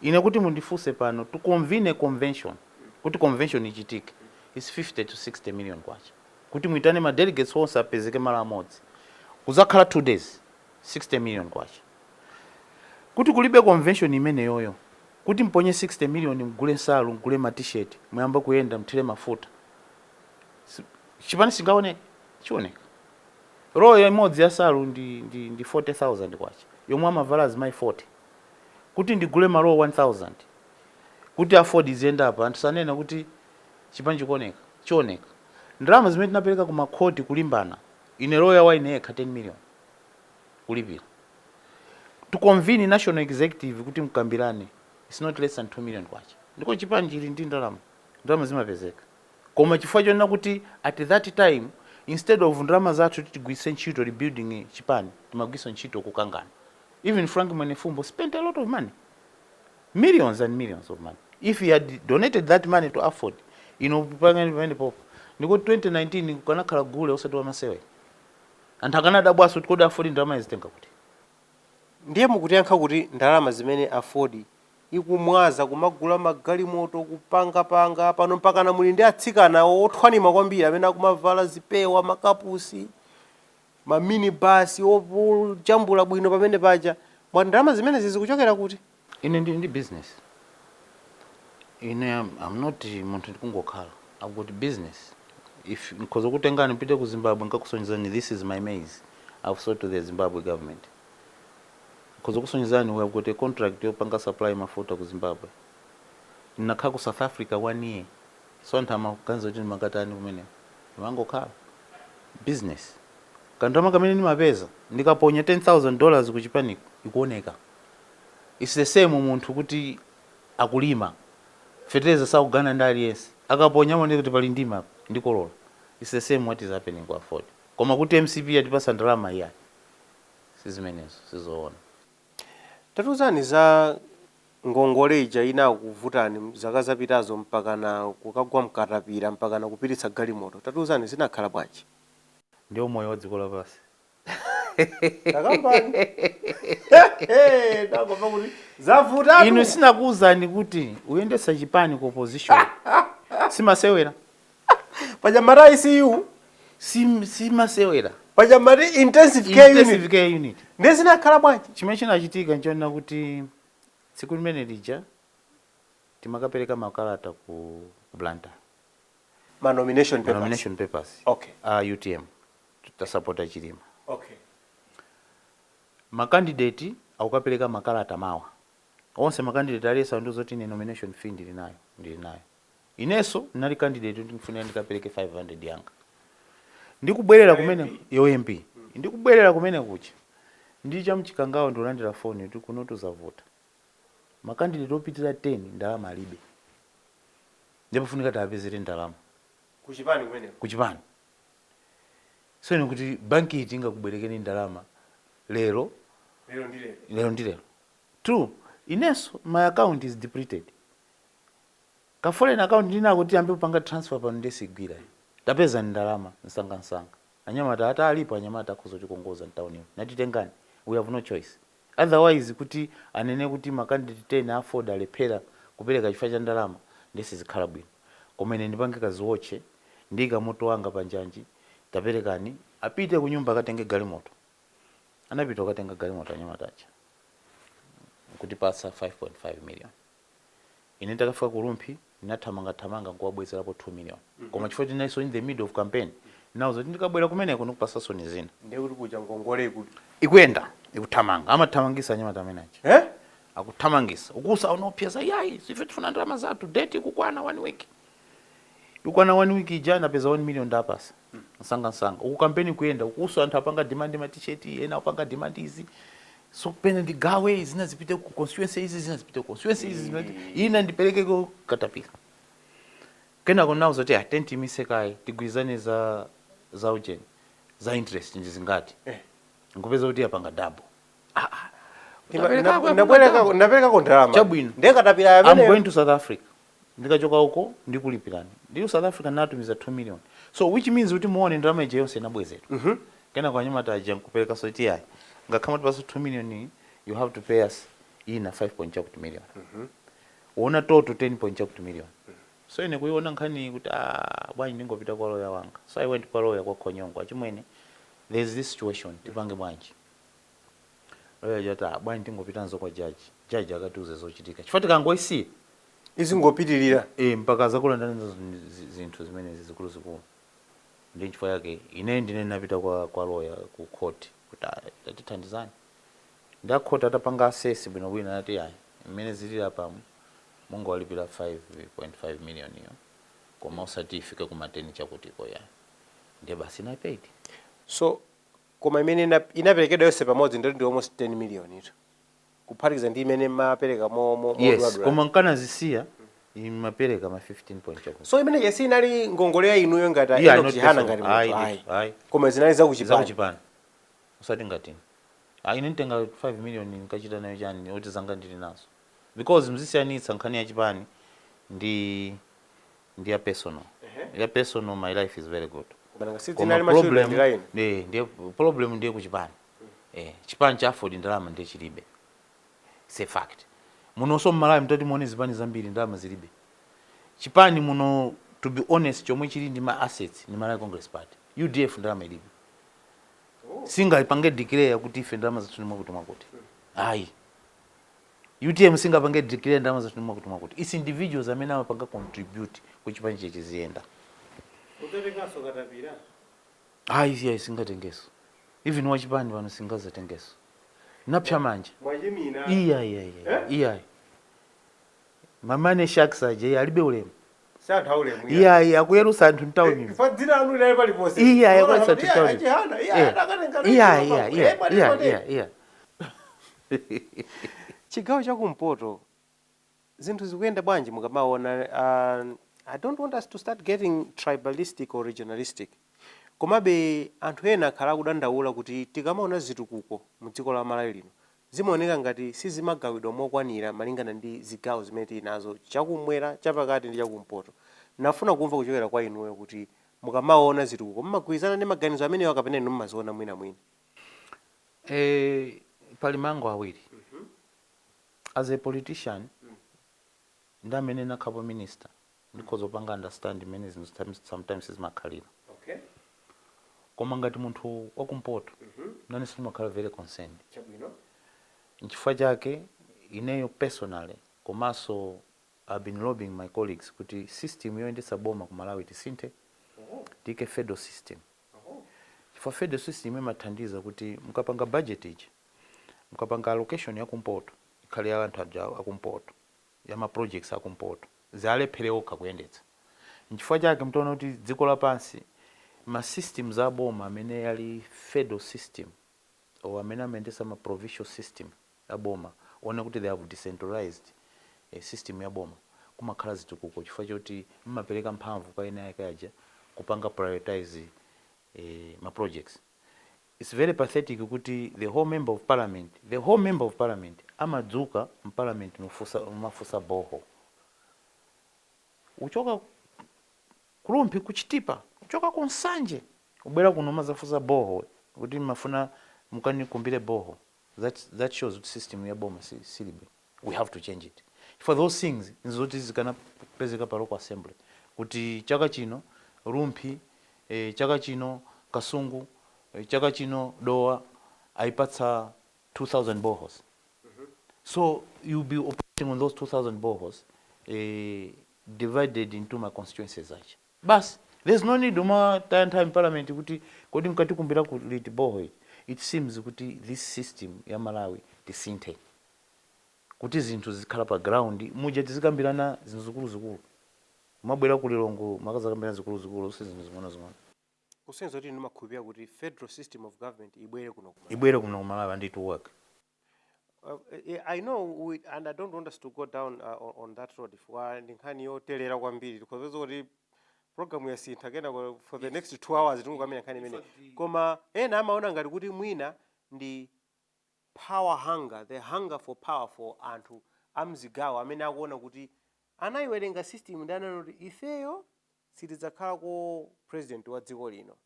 S2: Ine kuti mundifuse pano to convene convention. Kuti convention ichitike is 50 to 60 million kwacha. Kuti muitane ma delegates onse apezeke mara amodzi. Kuzakhala 2 days 60 million kwacha. Kuti kulibe convention imene yoyo. Kuti mponye 60 million mgule nsalu, mgule ma t-shirt, muyamba kuyenda mthire mafuta. Chipani singaone chioneka. Roho ya imodzi ya salu ndi 40,000 kwacha. Yomwe amavala azimai 40. Kuti ndigule malo 1,000. Kuti Aford izienda apa anthu sanena kuti chipani chioneka. Ndalama zimene tinapereka ku makhoti kulimbana. Ine roho ya waine yekha 10 million. Kulipira. To convene national executive kuti mkambirane. It's not less than 2 million kwacha. Ndiko chipani chili ndi ndalama. Ndalama zimapezeka. Koma chifukwa chona kuti at that time instead of ndalama zathu tigwise ntchito rebuilding chipani, timagwisa ntchito kukangana. Even Frank Mwenefumbu spent a lot of money. Millions and millions of money. If he had donated that money to Aford, pangani pop. Ndiko 2019 kukanakhala gule osati wa masewe. Anthu akanadabwaso kuti Aford ndalama izitenga kuti.
S1: Ndiye mukuyankha kuti ndalama zimene Aford ikumwaza kumagula magalimoto kupanga pano mpaka na muli ndi atsikana othwanima kwambiri amene akumavala zipewa makapusi ma minibus opujambula bwino pamene paja. Mwa ndalama zimene zikuchokera kuti
S2: ine ndi business. I'm not munthu ndikungokhala. I've got business. If because kutengani mpite ku Zimbabwe ngakusonyezani this is my maize, I've sold to the Zimbabwe government. Because kusonyezani we have got a contract yopanga supply mafuta ku Zimbabwe. Ninakhala ku South Africa 1 year. So ntama kanza kuti makatani kumene. Mangokhala. Business. Kandama kamene ni mapeza ndikaponya $10,000 ku chipani ikuoneka. It's the same munthu kuti akulima. Fertilizer saugana ndali yes. Akaponya mone kuti pali ndima ndikolola. It's the same what is happening ku Aford. Koma kuti MCP atipasa ndalama iya. Sizimenezo sizoona.
S1: Tatuzani za ngongole ija inakuvutani zaka zapitazo mpaka na kukagwa mkatapira mpaka na kupiritsa galimoto. Tatuzani zinakhala bwanji?
S2: Ndio moyo wa dziko lapansi.
S1: Takambani. Ndagomba kuti zavuta.
S2: Inu sinakuuzani kuti uyendesa chipani ku opposition. Simasewera.
S1: Pajamara ICU
S2: simasewera.
S1: Pajamari intensive care
S2: unit.
S1: Ndezina khala bwanji?
S2: Chimene chinachitika nchona kuti tsiku limene lija timakapereka makalata ku Blantyre.
S1: Nomination
S2: papers.
S1: Okay.
S2: UTM. Tutasupporta Chilima.
S1: Okay.
S2: Makandidate akukapereka makalata mawa. Onse makandidate aliyesa ndozoti ni nomination fee ndili nayo. Ineso nali candidate ndifuna ndikapereke 500 yanga. Ndikubwerera kumene OMP. Ndikubwerera kumene kucha. Ndicha mchikangawo ndolandira phone kuti kunoto zavuta. Makandidate opitira 10 ndalama alibe. Ndipo funika tapezere ndalama.
S1: Kuchipani kumeneko.
S2: Kuchipani. So nikuti banki itinga kubwerekeni ndalama lero ndilero. True. Ineso my account is depleted. Ka foreign account ndinako kuti ambe kupanga transfer pano ndesigwira. Tapeza ndalama nsanga. Anyamata hata alipo anyamata kuzotikongoza ntawuni. Natitengani. We have no choice. Otherwise kuti anene kuti makandidate 10 Aford alephera kupereka chifukwa cha ndalama ndesizikhala bwino. Koma ine ndipange kaziwoche ndika moto wanga panjanji taperekani apite ku nyumba akatenge galimoto. Anapita akatenga galimoto anyamata acha. Kuti pasa 5.5 million. Ine ndakafika ku Lumpi nathamanga kuwabwezerapo 2 million. Koma chifukwa tinaiso in the middle of campaign. Nazo ndikabwera kumene kuno kupasa soni zina.
S1: Ndiye kuti kuja ngongole kuti
S2: ikwenda ikuthamanga amathamangisa anyamata amene acha. Akuthamangisa ukusa unopyeza yayi sife tifuna ndalama zathu date kukwana 1 week. Ukwana 1 week ijana peza 1 million ndapasa. Nsanga uku campaign kuyenda ukusa anthu apanga demand ma t-shirt ena apanga demand izi so kupena ndigawe zina zipite ku constituency izi zina zipite ku constituency izi ina ndipeleke ku katapira kena kona uzoti atenti misekai tigwizane za ujeni za interest ndizingati ngopeza kuti apanga double
S1: ndapeleka kondrama
S2: chabwino
S1: ndekatapira amene
S2: I'm going to South Africa ndikachoka huko ndikulipirani ndi South Africa natumiza 2 million so which means kuti muone ndrama ije yonse inabwezedwa kena kwa nyuma taja nkupeleka soti yayi ngakama tipaso 2 million you have to pay us ina 5.2 million uona total 10.2 million so ine kuiona nkhani kuti bwanyi ndingopita kwa lawyer wanga so I went kwa lawyer kwa Khonyongo achimwene there's this situation tipange bwanji lawyer jata bwanyi ndingopita nzo kwa judge akatiuze zochitika chifatika ngoisi
S1: izingopitirira
S2: mpaka zakulandana zinthu zimene zikulu ndi nchifukwa yake ine ndine napita kwa lawyer ku court kuti tatithandizani ndakhota atapanga assess bwino bwino ati yayi imene zili apa mungu walipira 5.5 million iyo koma usati ifike ku mateni chakutiko yayi ndiye basi na paid
S1: so koma imene inaperekedwa yonse pamodzi ndi almost 10 million ito kuphatikiza ndi imene mapereka mo
S2: yes koma nkana zisiya imapereka ma 15.2
S1: so imene yesi inali ngongole ya inuyo ngati Enock Chihana ngati munthu ayi koma zinali zakuchipani
S2: usati ngati ine ntenga 5 million nikachita nayo chani oti zanga ndili nazo because mzisiyanitsa nkhani ya chipani ndi ya personal ya personal my life is very good problem ndiye kuchipani chipani cha Aford ndalama ndiye chilibe it's a fact muno so mmalawi mtati muone zipani zambiri ndalama zilibe chipani muno to be honest chomwe chili ndi ma assets ni Malawi Congress Party UDF ndalama ilibe singa ipange declare kuti ife ndalama zathu nimwe kuti mwakuti ayi UTM singa pange declare ndalama zathu nimwe kuti mwakuti isi individuals amene amapanga contribute ku chipani cheche ziyenda
S1: utetengaso katapira
S2: ayi singatengeso even wachipani vano singazatengeso napsha manje
S1: mwajimina
S2: iya mamane Chakhaza je alibe ulemu
S1: satha ulemu
S2: iya akuyerusa anthu ntawuni
S1: fadzina anu ile pali pose
S2: iya yakwesa ntawuni iya
S1: chigawo chakumpoto zinthu zikuyenda bwanji mukamaona I don't want us to start getting tribalistic or regionalistic komabe anthu ena akhala kudandaula kuti tikamaona zitukuko mu dziko la Malawi lino zimaoneka ngati sizimagawidwa mokwanira malingana ndi zigawo zimene tili nazo chakumwera chapakati ndi chakumpoto nafuna kumva kuchokera kwa inuyo kuti mukamaona zitukuko mmagwirizana ndi maganizo ameneyo kapena inu mmaziona mwina
S2: pali mango awiri as a politician ndamene nakhapo minister because opanga understand many sometimes zimakhalira koma ngati munthu wakumpoto nani simakhala very concerned nchifukwa chake ineyo personally komanso I've been lobbying my colleagues kuti system yoyendetsa boma ku Malawi tisinthe tike federal system chifukwa federal system imathandiza kuti mukapanga budget iji mukapanga allocation ya kumpoto ikhale ya anthu akumpoto ya ma projects akumpoto zalephereoka kuyendetsa nchifukwa chake mtaona kuti dziko lapansi ma systems aboma amene yali federal system o amene amendesa ma provincial system aboma one kuti they have decentralized system ya boma kumakhala zitukuko chifukwa choti mmapereka mphamvu kwa ena yake aja kupanga prioritize ma projects. It's very pathetic kuti the whole member of parliament amadzuka mparliament mufusa boho uchoka kulumpi kuchitipa uchoka konsanje ubwera kuno mazafusa boho kuti mafuna mukani kumbire boho. That shows the system ya boma silibe. We have to change it. For those things nzoti zikana pezeka pa local assembly kuti chaka chino rumpi chaka chino kasungu chaka chino doa aipatsa 2000 bohos. So you'll be operating on those 2000 bohos divided into my constituencies. Bas, there's no need uma time parliament kuti kodi mkati kumbira kuliti boho. It seems kuti this system ya Malawi tisinthe kuti zinthu zikhala pa ground muje tizikambirana zinthu zikulu mabwera kulilongo makazakambirana zikulu usizinthu zimona
S1: kusenza kuti ndimakhupira kuti federal system of government ibwere kuno
S2: ku Malawi and it work.
S1: I know and I don't want us to go down on that road for nkhani yotelera kwambiri because kuti program yasintha again for the next 2 hours tingokamira nkhani imene koma ena amaona ngati kuti mwina ndi power hunger, the hunger for power for anthu amzigawo amene akuona kuti anayiwerenga system ndi ananena kuti ifeyo sitidzakhalako president wa dziko lino,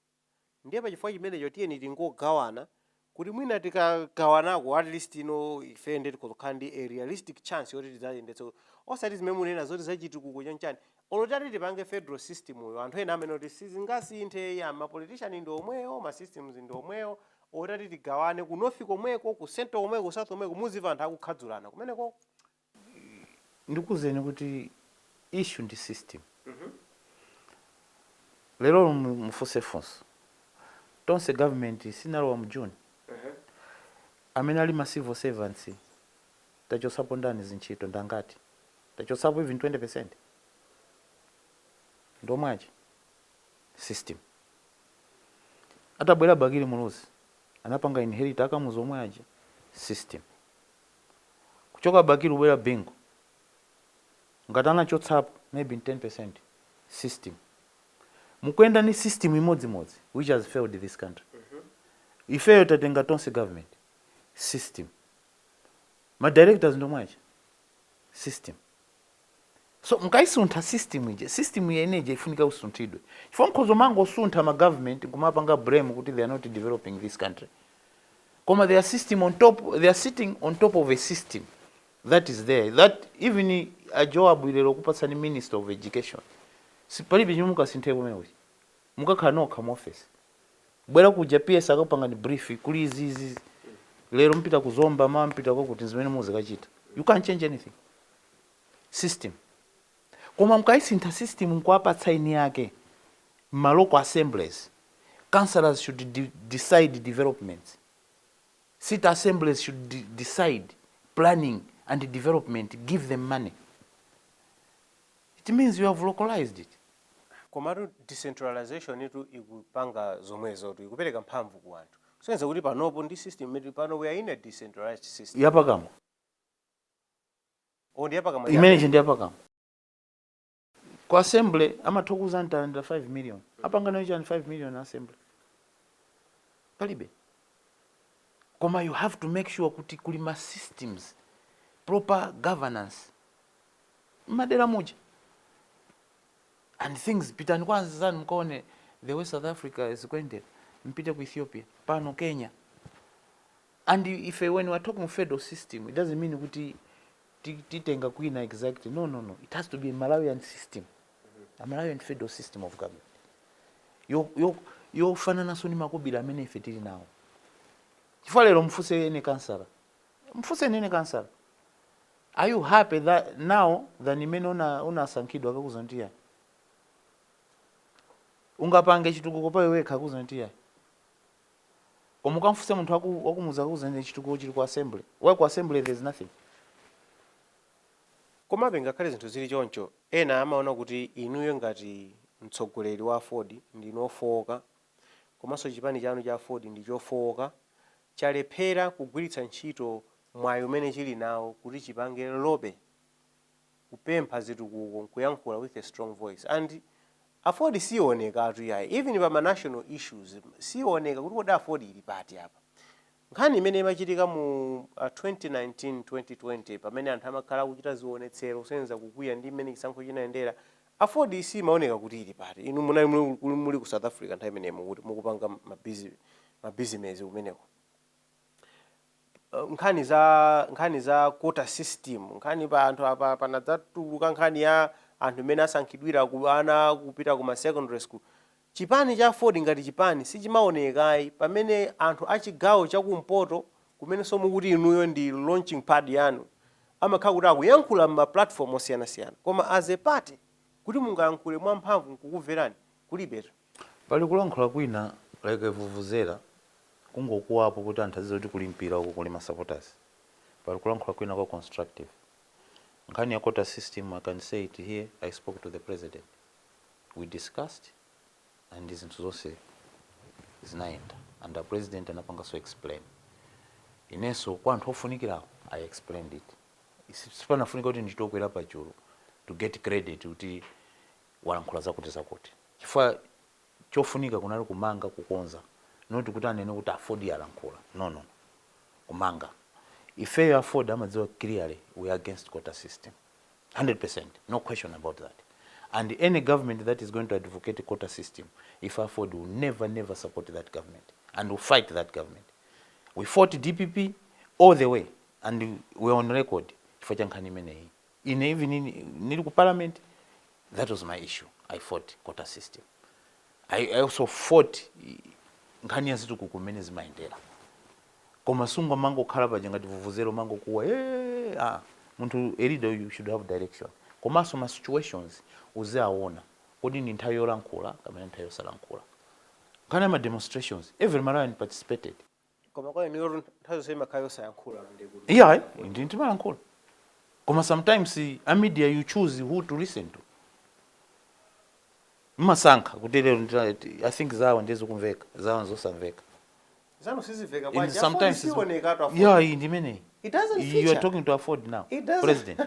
S1: ndiye pachifukwa chimenecho tiyeni tingogawana kuti mwina tikagawanako at least ife ndi tikukhala ndi a realistic chance yoti tidzayendetsa osati zimene munena zoti zachitukuko chanchani olotati tipange federal system uyo anthu ena amene kuti sizingasinthe ya mapolitician ndi omweyo ma systems ndi omweyo otati tigawane ku north komweko ku center komweko ku south komweko muziva anthu akukhadzulana kumeneko.
S2: Ndikuzeni kuti issue ndi system. Lero mufunsefunso tonse government sinalowa mu June amene ali ma civil servants tachosapo ndani zintchito ndangati tachosapo even 20% ndomwachi system atabwera Bakili Muluzi anapanga inherit akamuzi omwe aja system kuchoka Bakili ubwera Bingu ngati anachotsapo maybe 10% system mukwenda ni system imodzimodzi which has failed this country. Ifeyo tatenga tonse government system ma directors ndomwacha system so mkaisuntha system ije system yeneje ifunika usunthidwe chifukwa nkhozo mango usuntha ma government kumapanga blame kuti they are not developing this country koma their system on top, they are sitting on top of a system that is there that even a Joab ilero kupatsani minister of education sipalibe chimwe mukasinthe pomwe mukakhala nokha mu office bwera kuja PS akapanga ni brief kuli izizi lero mpita kuzomba mama mpita kwakuti zimene muzikachita you can't change anything system koma mkaisintha system nkwapatsa ini yake maloko assemblies councillors should decide developments city assemblies should decide planning and development, give them money. It means you have localized it.
S1: Komatu decentralization itu ikupanga zomwezo tu ikupereka mphamvu ku anthu so kuti panopo ndi system metu pano we are in a decentralized system
S2: yapakamo
S1: ndi yapakamo
S2: imene ndi yapakamo ku assembly amathokuza ntanda 5 million apanga nayo chani 5 million assembly palibe koma you have to make sure kuti kuli ma systems proper governance madera muja and things pitani kwanza zanu mkaone the way South Africa is going there mpite ku Ethiopia pano Kenya and if when we are talking federal system it doesn't mean kuti titenga kuina exactly no it has to be a Malawian system a Malawian federal system of government yo fanana soni makobila amene ife tili nawo chifukwa lero mfuse ene kansala mfuse nene kansala are you happy that now than imene unasankhidwa akakuza ntiya ungapange chitukuko pa wekha akuza ntiya koma ukamfuse munthu wakumuza kuza ndi chitukuko chili ku assembly why ku assembly there is nothing
S1: koma bengakhale zinthu zili choncho ena amaona kuti inuyo ngati mtsogoleri wa Aford ndinofoka komanso chipani chanu cha Aford ndi chofoka chalephera kugwiritsa ntchito mwayi umene chili nawo kuti chipange lobe kupempha zitukuko kuyankhula with a strong voice and Aford sioneka atu yayi even pa national issues sioneka kuti kodi Aford ili pati apa nkhani imene imachitika mu 2019 2020 pamene anthu amakhala kuchita zionetsero kusenza kukwiya ndi imene chisankho chinayendera Aford simaoneka kuti ili pati inu muli ku South Africa nthawi imene mukupanga mabusiness umeneko nkhani za quota system nkhani pa anthu apa panadzatuluka nkhani ya anthu amene asankhidwira ku ana kupita ku secondary school chipani cha Aford ngati chipani sichimaonekayi pamene anthu achigawo chakumpoto kumene somukuti inuyo ndi launching pad yanu amakhala kuti akuyankhula ma platform osiyanasiyana koma as a party kuti mungayankhule mwamphamvu nkukumverani kulibetu
S2: pali kulankhula kwina like vuvuzela kungokuwapo kuti anthu azizoti kulimpira uko kuli ma supporters pali kulankhula kwina kwa constructive nkhani ya quota system I can say it here I spoke to the president we discussed and zinthu zonse zinayenda and the president anapanga so explain Ineso kwa anthu ofunikira I explained it. Sipanafunika kuti nditokwera pachulu to get credit kuti walankhula zakuti. Chifukwa chofunika kunali kumanga kukonza. Not kuti anene kuti Aford yalankhula. No. Kumanga. If you Aford amadziwa clearly we are against quota system. 100%. No question about that. And any government that is going to advocate a quota system, if Aford will never support that government and will fight that government. We fought DPP all the way and we're on record. In even in parliament, that was my issue. I fought quota system. I also fought Nkania zitu kukumenezi maendela. Koma sunga mango khalapa jangati vuvuzelo mango kuwa muntu erido you should have direction. Koma so ma situations uzeaona kodi ni nthawi yolankhula kapena nthawi yosalankhula. Kana ma demonstrations every Malawian participated.
S1: Koma kwa niyo nthawi sema kayo sayankhula ndikuti.
S2: Yeah, ndi malankhula. Koma sometimes a media you choose who to listen to. Masankha kuti lero I think zawo ndizo kumveka, zawo nzosamveka.
S1: Zanu siziveka
S2: And
S1: kwaje
S2: sometimes
S1: siwoneka to Aford.
S2: Yeah, indimene.
S1: It doesn't feature.
S2: You are talking to Aford now.
S1: It doesn't.
S2: President.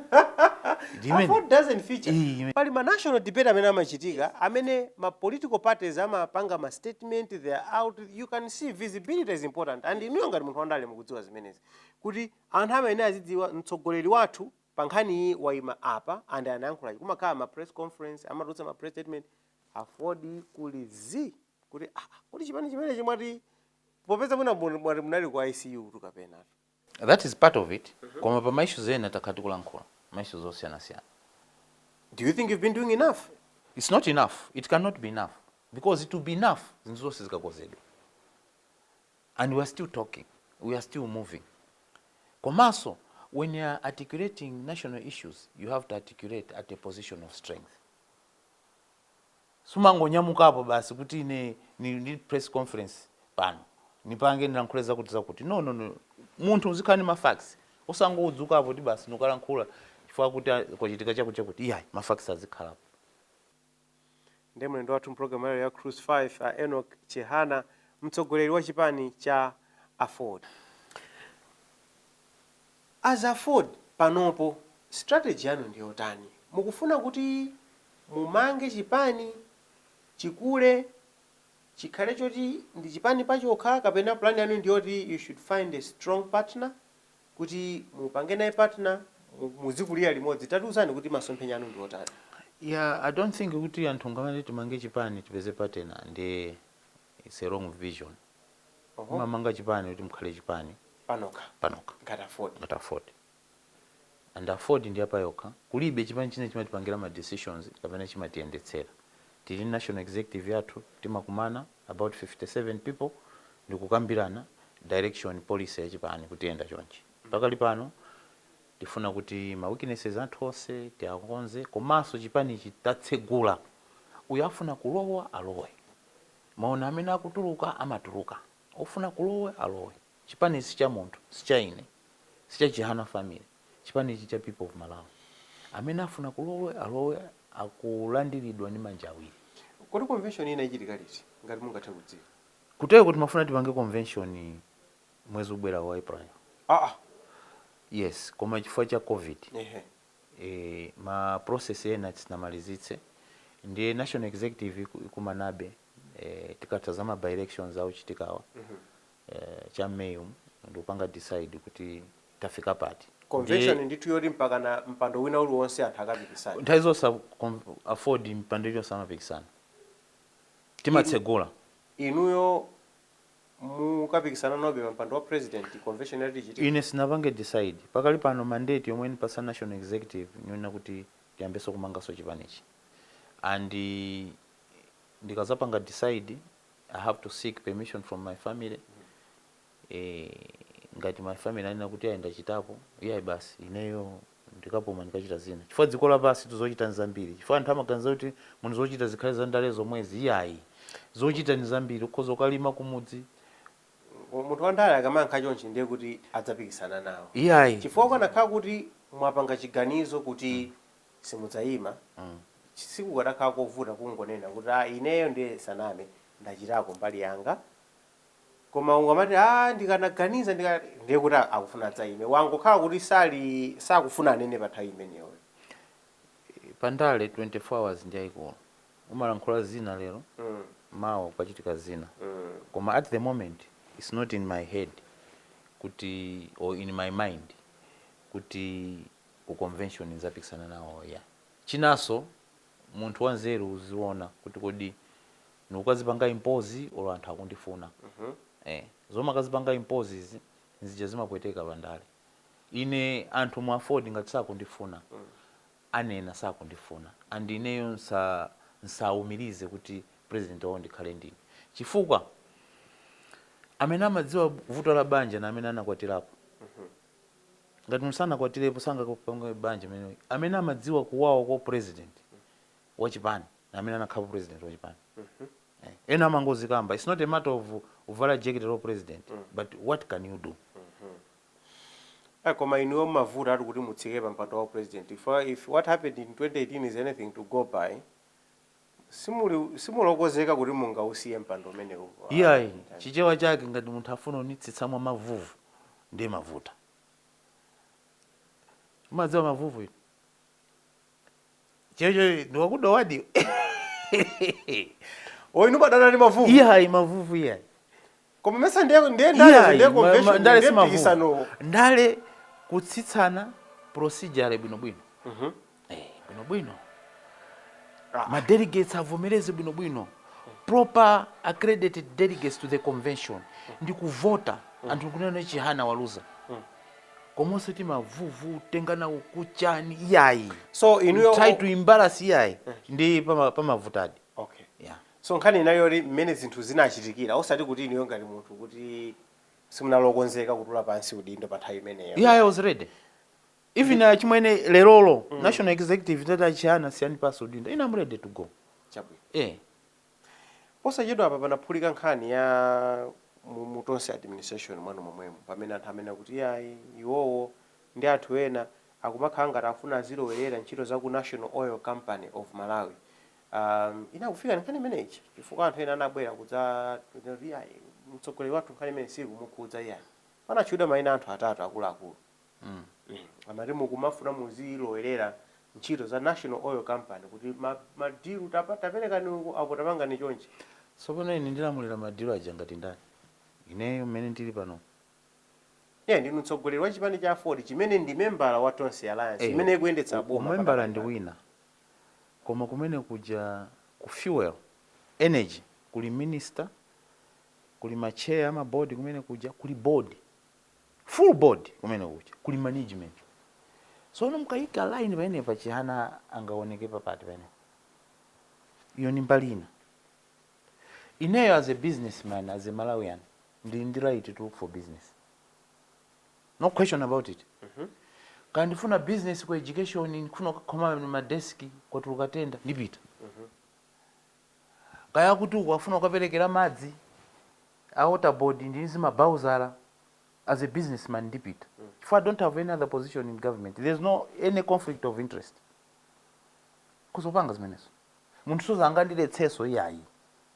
S1: Aford doesn't feature. Pali ma national debate amene amachitika, amene ma political parties amapanga ma statement, they are out. You can see visibility is important. And inu ngati munthu wandale mukudziwa zimenezi. Kuti anthu amene azidziwa mtsogoleri wathu pankhani waima apa and anayankhula kumakhala ma press conference, amatulutsa ma press statement, Aford kulizi kuti kuti chipani chimene chimati popeza muna munali kwa ICU tukapena.
S2: That is part of it. Koma pa maishu zena takati kulankhula. Maishu zosiyana.
S1: Do you think you've been doing enough?
S2: It's not enough. It cannot be enough. Because it will be enough. And we are still talking. We are still moving. Komaso, when you are articulating national issues, you have to articulate at a position of strength. Sumango nyamukapo basi kuti ni press conference pano. Nipange ndilankhuleza kuti no. Muntu uzikani ma facts. Osango udzukapo ti basi nukalankhula chifukwa kuti kwachitika chakuti ma facts azikhalapo.
S1: Ndemwe ndo wathu program ya Cruise 5 Enock Chihana mtsogoleri wa chipani cha Aford. As Aford panopo strategy yanu ndi yotani? Mukufuna kuti mumange chipani chikule chikhale choti ndi chipani pachokha kapena plan yanu ndi yoti you should find a strong partner kuti mupange naye partner muzikulira limodzi tatiuzani kuti masomphenya anu ndi otani?
S2: Yeah, I don't think kuti anthu ngamane timange chipani tipeze partner ndi it's a wrong vision. Manga chipani kuti mukhale chipani
S1: panoka ngati Aford. And Aford ndi apa yokha kulibe chipani chine chimatipangira ma decisions kapena chimatiyendetsera. Tili national executive yathu timakumana about 57 people ndikukambirana direction policy ya chipani kutiyenda chonchi. Pakali pano tifuna kuti ma weaknesses anthu onse tiakonze komanso chipani chitatsegula uyafuna kulowa alowe. Maona amene akutuluka amatuluka. Ofuna kulowe alowe. Chipani si cha munthu, si cha ine, si cha Chihana family. Chipani ichi cha people of Malawi. Amene afuna kulowe alowe akulandiridwa ni manja awiri. Kodi convention ina ichitika liti ngati mungathe kudziwa?
S2: Kutero kuti mafuna tipange convention mwezi ubwera wa April. Yes, koma chifukwa cha COVID. Ma process ena tinamalizitse. Ndiye national executive ikumanabe tikatazama by elections au chitikawa. Cha May ndopanga decide kuti tafika pati.
S1: Convention nditu yori mpaka na mpando wina uli wonse anthu akapikisana.
S2: Nthawizo Aford mpando iyo samapikisana. Timatsegula.
S1: Inuyo mukapikisana nobe mpando wa president convention yali chitika.
S2: Ine sinapange decide. Pakali pano mandate yomwe ni pasa national executive nyona kuti tiyambeso kumanga so chipanichi. And ndikazapanga decide I have to seek permission from my family. Ngati my family alina kuti aenda chitapo basi ineyo ndikapoma ndikachita zina chifukwa dziko la basi tuzochita nzambiri chifukwa anthu amaganiza kuti munthu zochita zikhale za ndalezo mwezi iyayi zochita ni zambiri ukhoza ukalima kumudzi
S1: munthu wandale akamankha chonchi ndiye kuti adzapikisana nawo
S2: iyayi
S1: chifukwa kanakhala kuti mwapanga chiganizo kuti simudzayima siku katakhala kovuta kungonena kuti ineyo ndiye saname ndachitako mbali yanga koma ungamati ndikanaganiza ndiye kuti akufuna dzaime wangokhala kuti sakufuna anene pa nthawi imeneyo.
S2: Pandale 24 hours ndi ayikulu umalankhula zina lero mawa kwachitika zina koma at the moment it's not in my head kuti or in my mind kuti ku convention nzapikisana nawo ya chinaso munthu wanzeru uziona kuti kodi nukazipanga impozi olo anthu akundifuna zoma kazipanga impozi izi nzija zimapweteka Pandale ine anthu mu Aford ngati sakundifuna anena sakundifuna andineyo nsaumirize kuti president wawo ndikhale ndine chifukwa amene amadziwa vuto la banja na amene anakwatirapo ngati musanakwatirepo sangakupanga banja amene amadziwa kuwawa kwa president wachipani na amene anakhala president wachipani ena amangozi kamba it's not a matter of uvala jacket of president but what can you do
S1: koma inuwo mavuto ati kuti mutsike pa mpando wa president if what happened in 2018 is anything to go by simulokozeka kuti mungausiye mpando umenewo.
S2: Iyayi chichewa chake ngati munthu afuna unitsitsamwa mavuvu ndiye mavuta umadziwa mavuvu ino checho ndiwakuda wadi
S1: inu badana ndi mavuvu.
S2: Iyayi mavuvu iyayi
S1: koma mesa ndiye convention
S2: ndale simavuvu ndale kutsitsana procedure bwinobwino bwinobwino ma delegates avomereze bwinobwino proper accredited delegates to the convention ndi kuvota anthu kunena Chihana waluza komonso ti mavuvu tengana ukuchani iyayi
S1: so inuyo
S2: try to embarrass iyayi ndi pamavutadi.
S1: Okay,
S2: yeah.
S1: So nkhani inayo mmene zinthu zinachitikira osati kuti inuyo ngati munthu kuti simunalokonzeka kutula pansi udindo pa nthawi imeneyo.
S2: Yeah, I was ready. Even chimwene lerolo national executive tata Chihana siyani paso udindo I'm ready to go.
S1: Chabwino. Posachedwa apa panaphulika nkhani ya mutonse administration mwanu momwemo pamene anthu amene kuti yayi iwowo ndi anthu ena akumakhala ngati afuna azilowerera ntchito za ku National Oil Company of Malawi. Inakufika nkhani imeneyi chifukwa anthu ena anabwera kudza yayi mtsogoleri wathu nkhani imene siri kumukhudza yayi panatchedwa mayina anthu atatu akuluakulu amati mukumafuna muzilowerera ntchito za National Oil Company kuti madiru taperekani apo tapangani chonchi.
S2: Sopano ine ndilamulira madiru aja ngati ndani ineyo mmene ndili pano
S1: ndinu mtsogoleri wa chipani cha Aford chimene ndi membala wa Tonse Alliance imene ikuyendetsa boma.
S2: Membala ndi wina koma kumene kuja ku fuel energy kuli minister kuli machair ama board kumene kuja kuli board full board kumene kuja kuli management so mukayika line pamene pa Chihana angaoneke papati pamene iyo ni mbalina ineyo as a businessman as a Malawian ndi right to look for business no question about it. Kandifuna business kwa education nkufuna kukoma ma desk kwa tulukatenda ndipita kaya kuti ukafuna ukaperekera madzi a water board ndinizi mabauzala as a businessman ndipita if I don't have any other position in government there's no any conflict of interest kuzopanga zimenezo munthu sozanga ndiletseso iyayi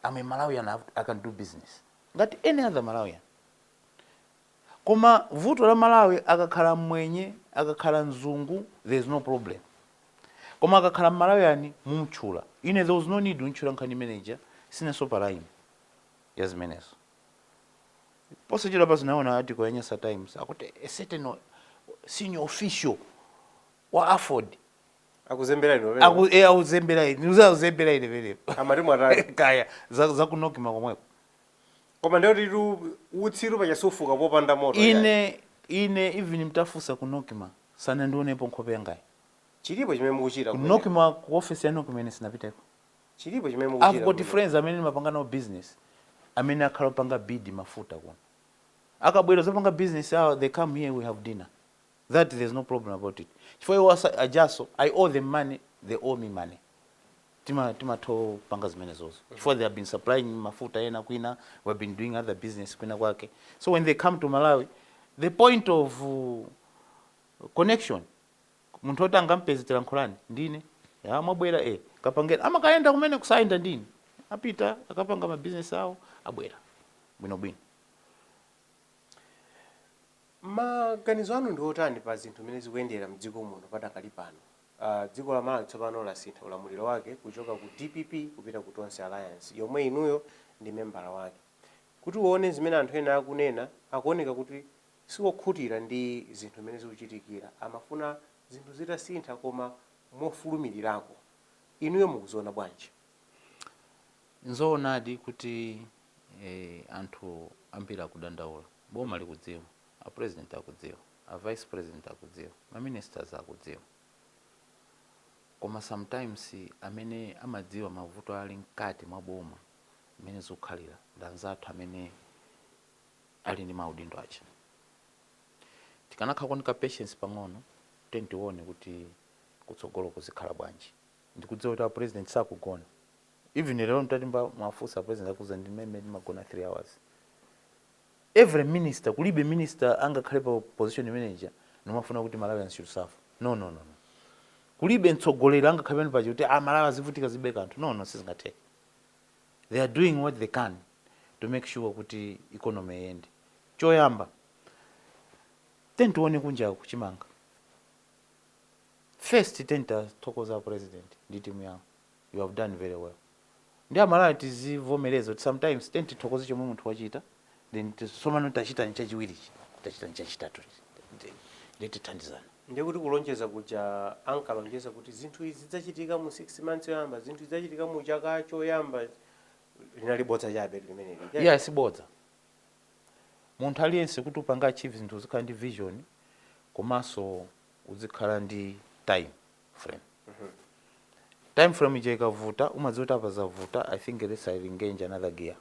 S2: I'm a Malawian I can do business ngati any other Malawian. Koma vuto la Malawi akakhala mwenye akakhala nzungu there's no problem koma akakhala Malawian mumchula ine there was no need unchula nkhani manager sine so paraim yazimenezo posachira basi naona article ya Nyasa Times akuti a certain senior official wa Aford
S1: akuzembera ino
S2: akuzembera ino uzazembera ine vele
S1: amari mwatali
S2: kaya za kunokima komweko
S1: koma ndio utsiru pachasufuka popanda moto
S2: ine even mtafusa kunokima sana ndionepo nkhope yangayi
S1: chilipo chimene mukuchita
S2: kunokima ku office ya nokima sinapiteko
S1: chilipo chimene mukuchita
S2: I've got friends amene mapanga no business amene akhala panga bid mafuta kuno akabwera zopanga business they come here we have dinner that there's no problem about it chifukwa ajaso I owe them money they owe me money tima to panga zimene zozo before they have been supplying mafuta ena kwina we have been doing other business kwina kwake so when they come to Malawi the point of connection munthu otanga mpezitira nkhulani ndine ya mwabwera kapangera amakaenda kumene kusainda ndine apita akapanga ma business awo abwera bwino
S1: maganizo anu ndi otani pa zinthu zimene zikuyendera mdziko muno padakali pano? Dziko la Malawi tsopano lasintha ulamuliro wake kuchoka ku DPP kupita ku Tonse Alliance yomwe inuyo ndi membala wake. Kuti uone zimene anthu ena akunena, akuoneka kuti sikokhutira ndi zinthu zimene zikuchitikira, amafuna zinthu zitasintha koma mofulumirirako. Inuyo mukuziona bwanji?
S2: Nzoonadi kuti anthu ambiri akudandaula, boma likudziwa, a president akudziwa, a vice president akudziwa, ma ministers akudziwa. Koma sometimes amene amadziwa mavuto ali mkati mwa boma amene zikukhalira ndi anzathu amene ali ndi maudindo acha. Tikanakhala kuoneka patience pang'ono, tione kuti kutsogolo kuzikhala bwanji. Ndikudziwa kuti a president sakugona. Even lero mtatimba mwafusa president akuza ndi mmene magona 3 hours. Every minister, kulibe minister angakhale pa position manager nomafuna kuti Malawians should suffer. No. Kulibe mtsogoleri angakhale pa kuti Malawi azivutika zibe kanthu. No, sizingatheke. They are doing what they can to make sure kuti economy iyende. Choyamba tione kunja kuchimanga. First thokoza president ndi timu yawo. You have done very well. Ndi Malawi tizivomereza kuti sometimes thokoza chomwe munthu wachita, then somano tachita nchachiwiri, tachita nchachitatu. Nditithandizana.
S1: Ndiye kuti kulonjeza kuja ankalonjeza kuti zinthu izi zidzachitika mu 6 months yoyamba, zinthu zidzachitika mu chaka choyamba, linali bodza chabe limeneli.
S2: Yeah, sibodza. Munthu aliyense kuti upanga achieve zinthu uzikhala ndi vision, komanso uzikhala ndi time frame. Time frame ije ikavuta, umadziwa kuti apa zavuta, I think this I engage another gear.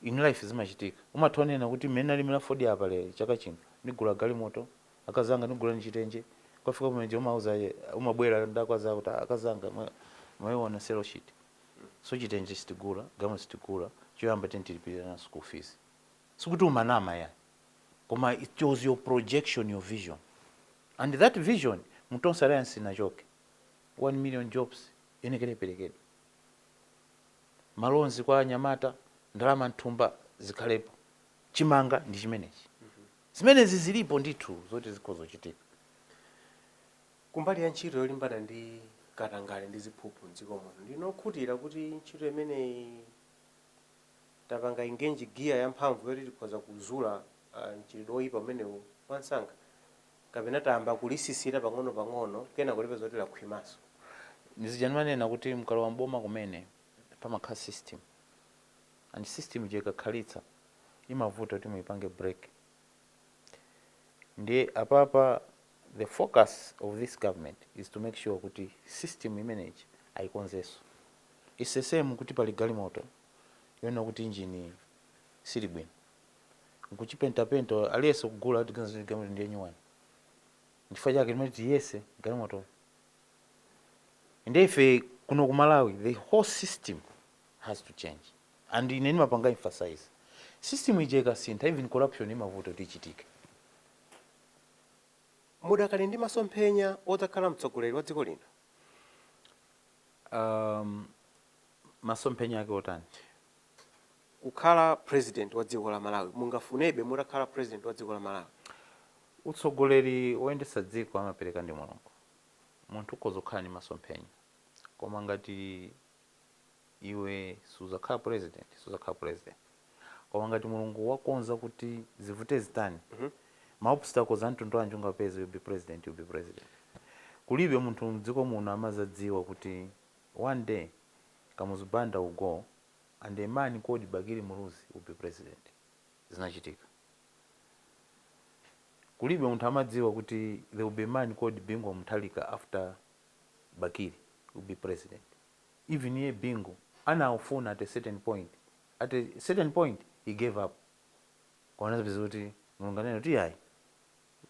S2: In life zimachitika. Umatonena kuti mmene ali mila Aford apa le chaka chino, ndigula galimoto, akazanga ndigula nchitenje, kwafika pamene umauza umabwera ndakwaza kuti akazanga mwayiona sell sheet. So chitenje sitigula, galimoto sitigula, choyamba tilipira na school fees. Sikuti umanama ya. Koma it shows your projection, your vision. And that vision, Tonse Alliance inachoke. 1 million jobs yenekere perekedwa. Malonzi kwa Anyamata, ndalama nthumba zikhalepo. Chimanga ndi chimenechi. Zimenezi zilipo ndithu zoti zikhozochitika.
S1: Kumbali ya ntchito yolimbana ndi katangale ndi ziphuphu mdziko muno, ndinokhutira kuti ntchito imeneyi tapanga engage gear ya mphamvu yoti tikhoza kuzula mchitidwe oyipa umenewu mwansanga, kapena tayamba kulisisira pang'ono kena kulipeza kuti lakhwimaso.
S2: Ndizijanmanena kuti mkalo wa mboma kumene pamakhala system. And system ije ikakhalitsa imavuta kuti muipange break. Ndiye apapa the focus of this government is to make sure kuti system imeneji aikonzeso. It's the same kuti pali galimoto yona kuti engine sili bwino. Nkuchipenta aliyeso kugula kuti ganzo galimoto ndiye nyuwani. Chifukwa chake ndimati yese galimoto. Ndiye ife kuno ku Malawi the whole system has to change. And ineni mapanga emphasize. System ije ikasintha even corruption imavuta kuti ichitike.
S1: Mudakali ndi masomphenya odzakhala mtsogoleri wa dziko lino?
S2: Masomphenya ake otani?
S1: Kukhala president wa dziko la Malawi. Mungafunebe mutakhala president wa dziko la Malawi?
S2: Utsogoleri woyendetsa dziko amapereka ndi Mulungu. Munthu ukhoza ndi masomphenya. Koma ngati iwe suzakhala president. Koma ngati Mulungu wakonza kuti zivute zitani. Maobstacles anthu anju ngapeza you'll be president. Kulibe munthu mdziko muno amazadziwa kuti one day Kamuzibanda will go and a man called Bagiri Muruzi will be president. Zinachitika. Kulibe munthu amadziwa kuti there will be a man called Bingo Muthalika after Bagiri will be president. Even ye Bingo anaufuna at a certain point. At a certain point he gave up. Kwa nazo kuti mulunganene kuti yayi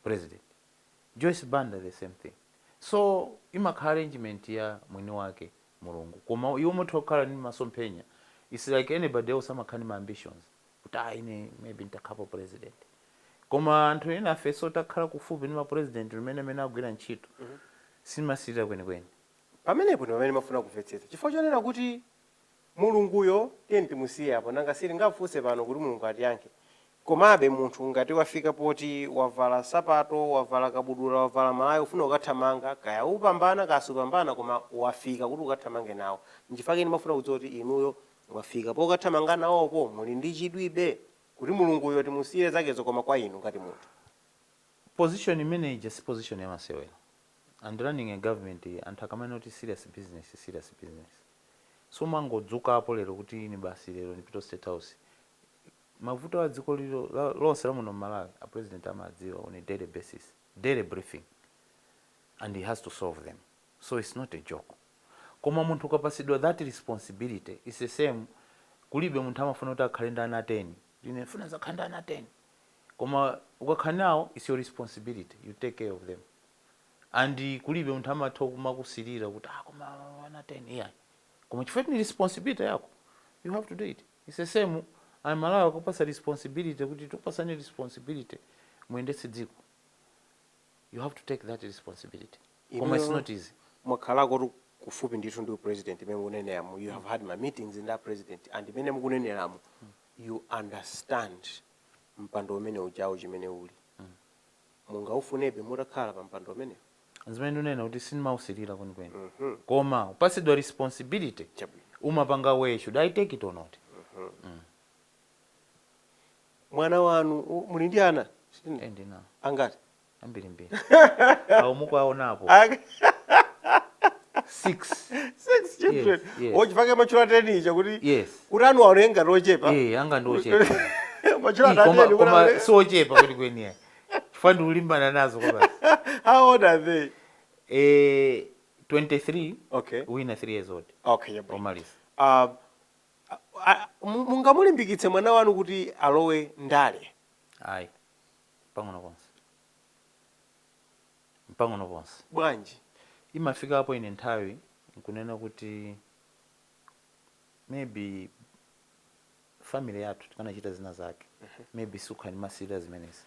S2: president. Joyce Banda the same thing. So imakhala arrangement ya mwini wake Mulungu. Koma iwo muthu okhala ndi masomphenya. It's like anybody else amakhani ma ambitions. Kuti ine maybe ntakhapo president. Koma anthu ena afeso otakhala kufupi ndi ma president limene agwira ntchito. Simasirira kwenikweni.
S1: Pamenepo ndi pamene mafuna kumvetsetsa. Chifukwa chonena kuti Mulunguyo tiye timusiye apo nanga sili ngafunse pano kuti Mulungu atiyankhe. komabe munthu ngati wafika poti wavala sapato, wavala kabudula, wavala malayi ufuna ukathamanga kaya upambana kasupambana koma wafika kuti ukathamange nawo. Nchifukwa chake ndimafuna kudziwa kuti inuyo mwafika po ukathamanga nawopo muli ndi chidwibe kuti mulunguyo timusiyire zakezo koma kwa inu ngati munthu.
S2: Position manager si position ya masewera. And running a government anthu akamana kuti serious business. So mangodzuka apo lero kuti ini basi lero ndipito State House. Mavuto a dziko lilo lonse la muno Malawi, a president amadziwa on a daily basis, daily briefing, and he has to solve them. So it's not a joke. Koma munthu ukapasidwa that responsibility is the same. Kulibe munthu amafuna kuti akhale ndi ana 10. Ine funa zakhanda ana 10. Koma ukakhala nawo, it's your responsibility. You take care of them. And kulibe munthu amatha kumakusirira kuti koma ana 10 yeah. Koma chifukwa ni responsibility yako. You have to do it. It's the same. I'm allowed kupasa responsibility kuti tupasane responsibility muendese dziko. You have to take that responsibility. Koma it's not easy.
S1: Mwakhala kuti kufupi ndithu ndi president imene mukuneneramu, you have had my meetings in that president, and imene mukuneneramu you understand mpando umene ujawo chimene uli. Mungaufunebe mutakhala pa mpando umene.
S2: Zimene ndinena kuti sindimausirira kwenikweni. Koma upasidwa responsibility umapanga way, should I take it or not?
S1: Mwana wanu muli ndi ana?
S2: Ndina.
S1: Angati?
S2: Ambiri. Awu mukuaonapo. 6
S1: children.
S2: Yes.
S1: Ochifake machula 10 icha kuti
S2: yes.
S1: Kuti anu aonenga tochepa.
S2: Anga ndochepa.
S1: Machula 10
S2: koma so chepa kuti kweni. Chifukwa ulimbana nazo kwa basi.
S1: How old are they?
S2: 23.
S1: Okay.
S2: Wina 3 years old.
S1: Okay, yeah.
S2: Omalis.
S1: Mungamulimbikitse mwana wanu kuti alowe ndale.
S2: Ayi. Pang'ono ponse.
S1: Bwanji.
S2: Imafika hapo ine nthawi nkunena kuti maybe family yathu tikanachita zina zake. Maybe sukhani masira zimenezi.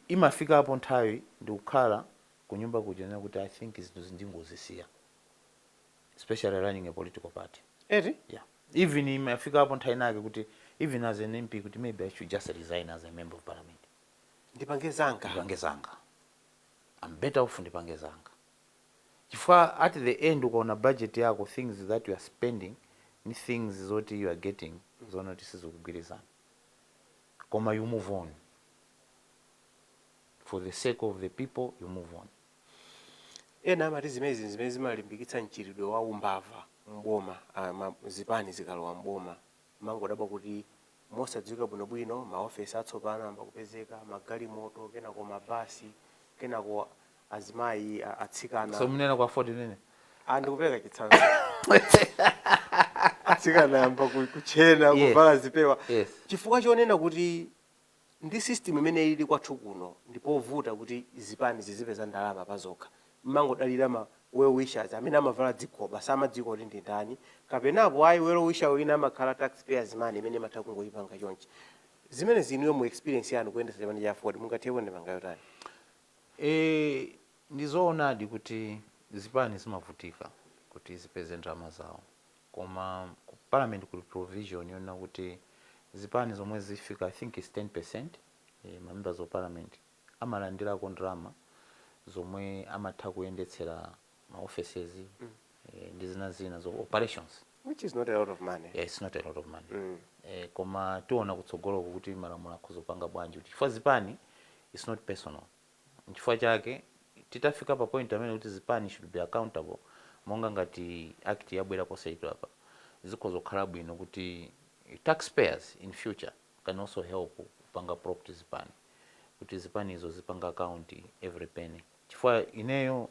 S2: Imafika hapo nthawi ndi kukhala kunyumba kujenera kuti I think izinto zindingozisiya. Especially running a political party.
S1: Eti?
S2: Yeah. Even imafika hapo nthawi nake kuti even as an MP kuti maybe I should just resign as a member of parliament.
S1: Ndipange zanga.
S2: I'm better off ndipange zanga. Chifukwa at the end ukaona budget yako, things that you are spending ni things zoti you are getting zona tisizokugwirizana. Koma you move on. For the sake of the people, you move on.
S1: Ena amati zimezi zimalimbikitsa mchiridwe wa umbava mboma, zipani zikalowa mboma. Mangodabwa kuti mosadziwika bwinobwino maofesi atsopano amba kupezeka, magalimoto, kenako mabasi, kenako azimayi atsikana.
S2: So munena kwa Aford nene?
S1: Ndikupeka chitsanzo. Atsikana amba kuchena, kuvala zipewa.
S2: Yes.
S1: Chifukwa chonena kuti ndi system imene ili kwathu kuno ndipo vuta kuti zipani zizipeza ndalama pazokha. Mangodalira well wishers amene amavala dzikoba samadziko kuti ndi ndani, kapenapo ayi well wisher wina amakhala taxpayers money imene matha kungoyipanga chonchi. Zimene ziniyo mu experience yanu kuyendesa chipani cha Aford mungatheko ndipangayo tani?
S2: Ndizoonadi kuti zipani zimavutika kuti zipeze ndalama zawo. Koma ku parliament kuli provision yona kuti zipani zomwe zifika I think is 10%, members of parliament amalandira ndalama zomwe amatha kuyendetsera offices ndi zina zo operations,
S1: which is not a lot of money.
S2: Yeah, it's not a lot of money. Koma tiona kutsogolo kuti malamulo akuzopanga bwanji kuti chifukwa zipani it's not personal. Chifukwa chake titafika pa point amene kuti zipani should be accountable monga ngati act yabwera posayidwa apa. Zikozokhala bwino kuti taxpayers in future can also help kupanga property zipani. Kuti zipani izo zipanga account every penny. Chifukwa ineyo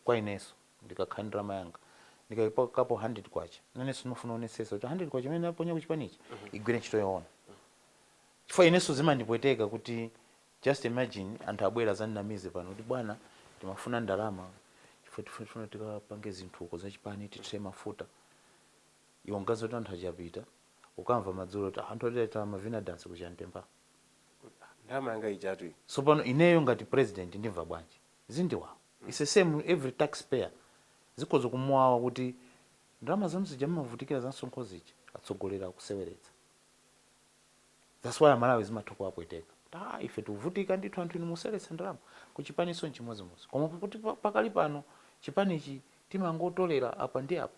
S2: kwa ineso ndikakhala ndalama yanga ndikayipa kapo 100 kwacha nane sinofuna onesesa kuti 100 kwacha imene aponya kuchipanichi igwire ntchito yoona. Chifukwa ineso zimandipweteka kuti just imagine anthu abwera zandinamize pano kuti bwana timafuna ndalama chifukwa tifuna tikapange zinthuko za chipani titire mafuta. Iwo ngazi kuti anthu achapita ukamva madzulo kuti anthu ateta mavina dance kuchantempa.
S1: Ndalama yanga ichatu.
S2: So pano ineyo ngati president ndimva bwanji zindiwa. It's the same every taxpayer. Zikozo kumwawa kuti ndalama zanu zijamavutikira za nsonko zichi atsogolera kuseweretsa. That's why Malawi zimatoko apweteka. Ife tuvutika ndithu anthu inu museretsa ndalama kuchipaniso nchimozimozi. Koma kuti pakali pano chipanichi timangotolera apa ndi apa.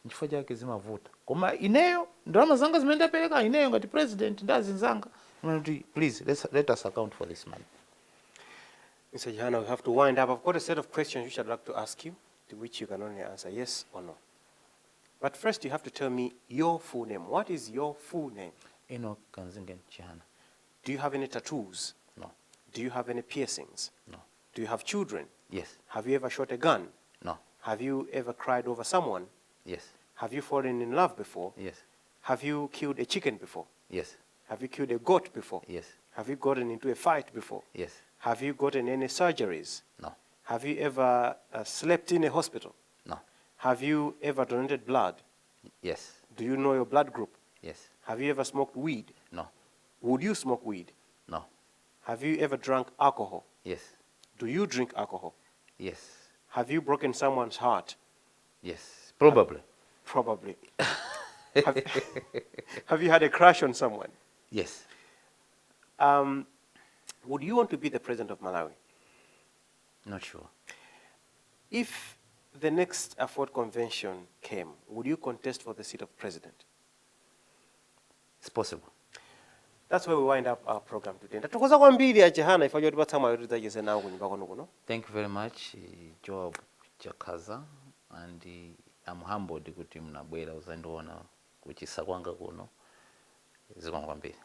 S2: Nchifukwa chake zimavuta. Koma ineyo ndalama zanga zimene ndapereka ineyo ngati president ndazinzanga. Please let us account for this money.
S1: Mr. Chihana, we have to wind up. I've got a set of questions which I'd like to ask you, to which you can only answer yes or no. But first, you have to tell me your full name. What is your full name?
S2: Enock Kamzingeni Chihana.
S1: Do you have any tattoos?
S2: No.
S1: Do you have any piercings?
S2: No.
S1: Do you have children?
S2: Yes.
S1: Have you ever shot a gun?
S2: No.
S1: Have you ever cried over someone?
S2: Yes.
S1: Have you fallen in love before?
S2: Yes.
S1: Have you killed a chicken before?
S2: Yes.
S1: Have you killed a goat before?
S2: Yes.
S1: Have you gotten into a fight before?
S2: Yes.
S1: Have you gotten any surgeries?
S2: No.
S1: Have you ever slept in a hospital?
S2: No.
S1: Have you ever donated blood?
S2: Yes.
S1: Do you know your blood group?
S2: Yes.
S1: Have you ever smoked weed?
S2: No.
S1: Would you smoke weed?
S2: No.
S1: Have you ever drunk alcohol?
S2: Yes.
S1: Do you drink alcohol?
S2: Yes.
S1: Have you broken someone's heart?
S2: Yes. Probably.
S1: Probably. Have you had a crush on someone?
S2: Yes.
S1: Would you want to be the president of Malawi?
S2: Not sure.
S1: If the next Aford convention came, would you contest for the seat of president?
S2: It's possible.
S1: That's where we wind up our program today. Ndatukoza kwambiri Chihana ifanye kuti patsa mayo tidzacheze nawo kunyumba kwanu kuno.
S2: Thank you very much, Joab, Chakhaza, and I'm humbled kuti mnabwera uzandiona kuchisa kwanga kuno. Zikomo kwambiri.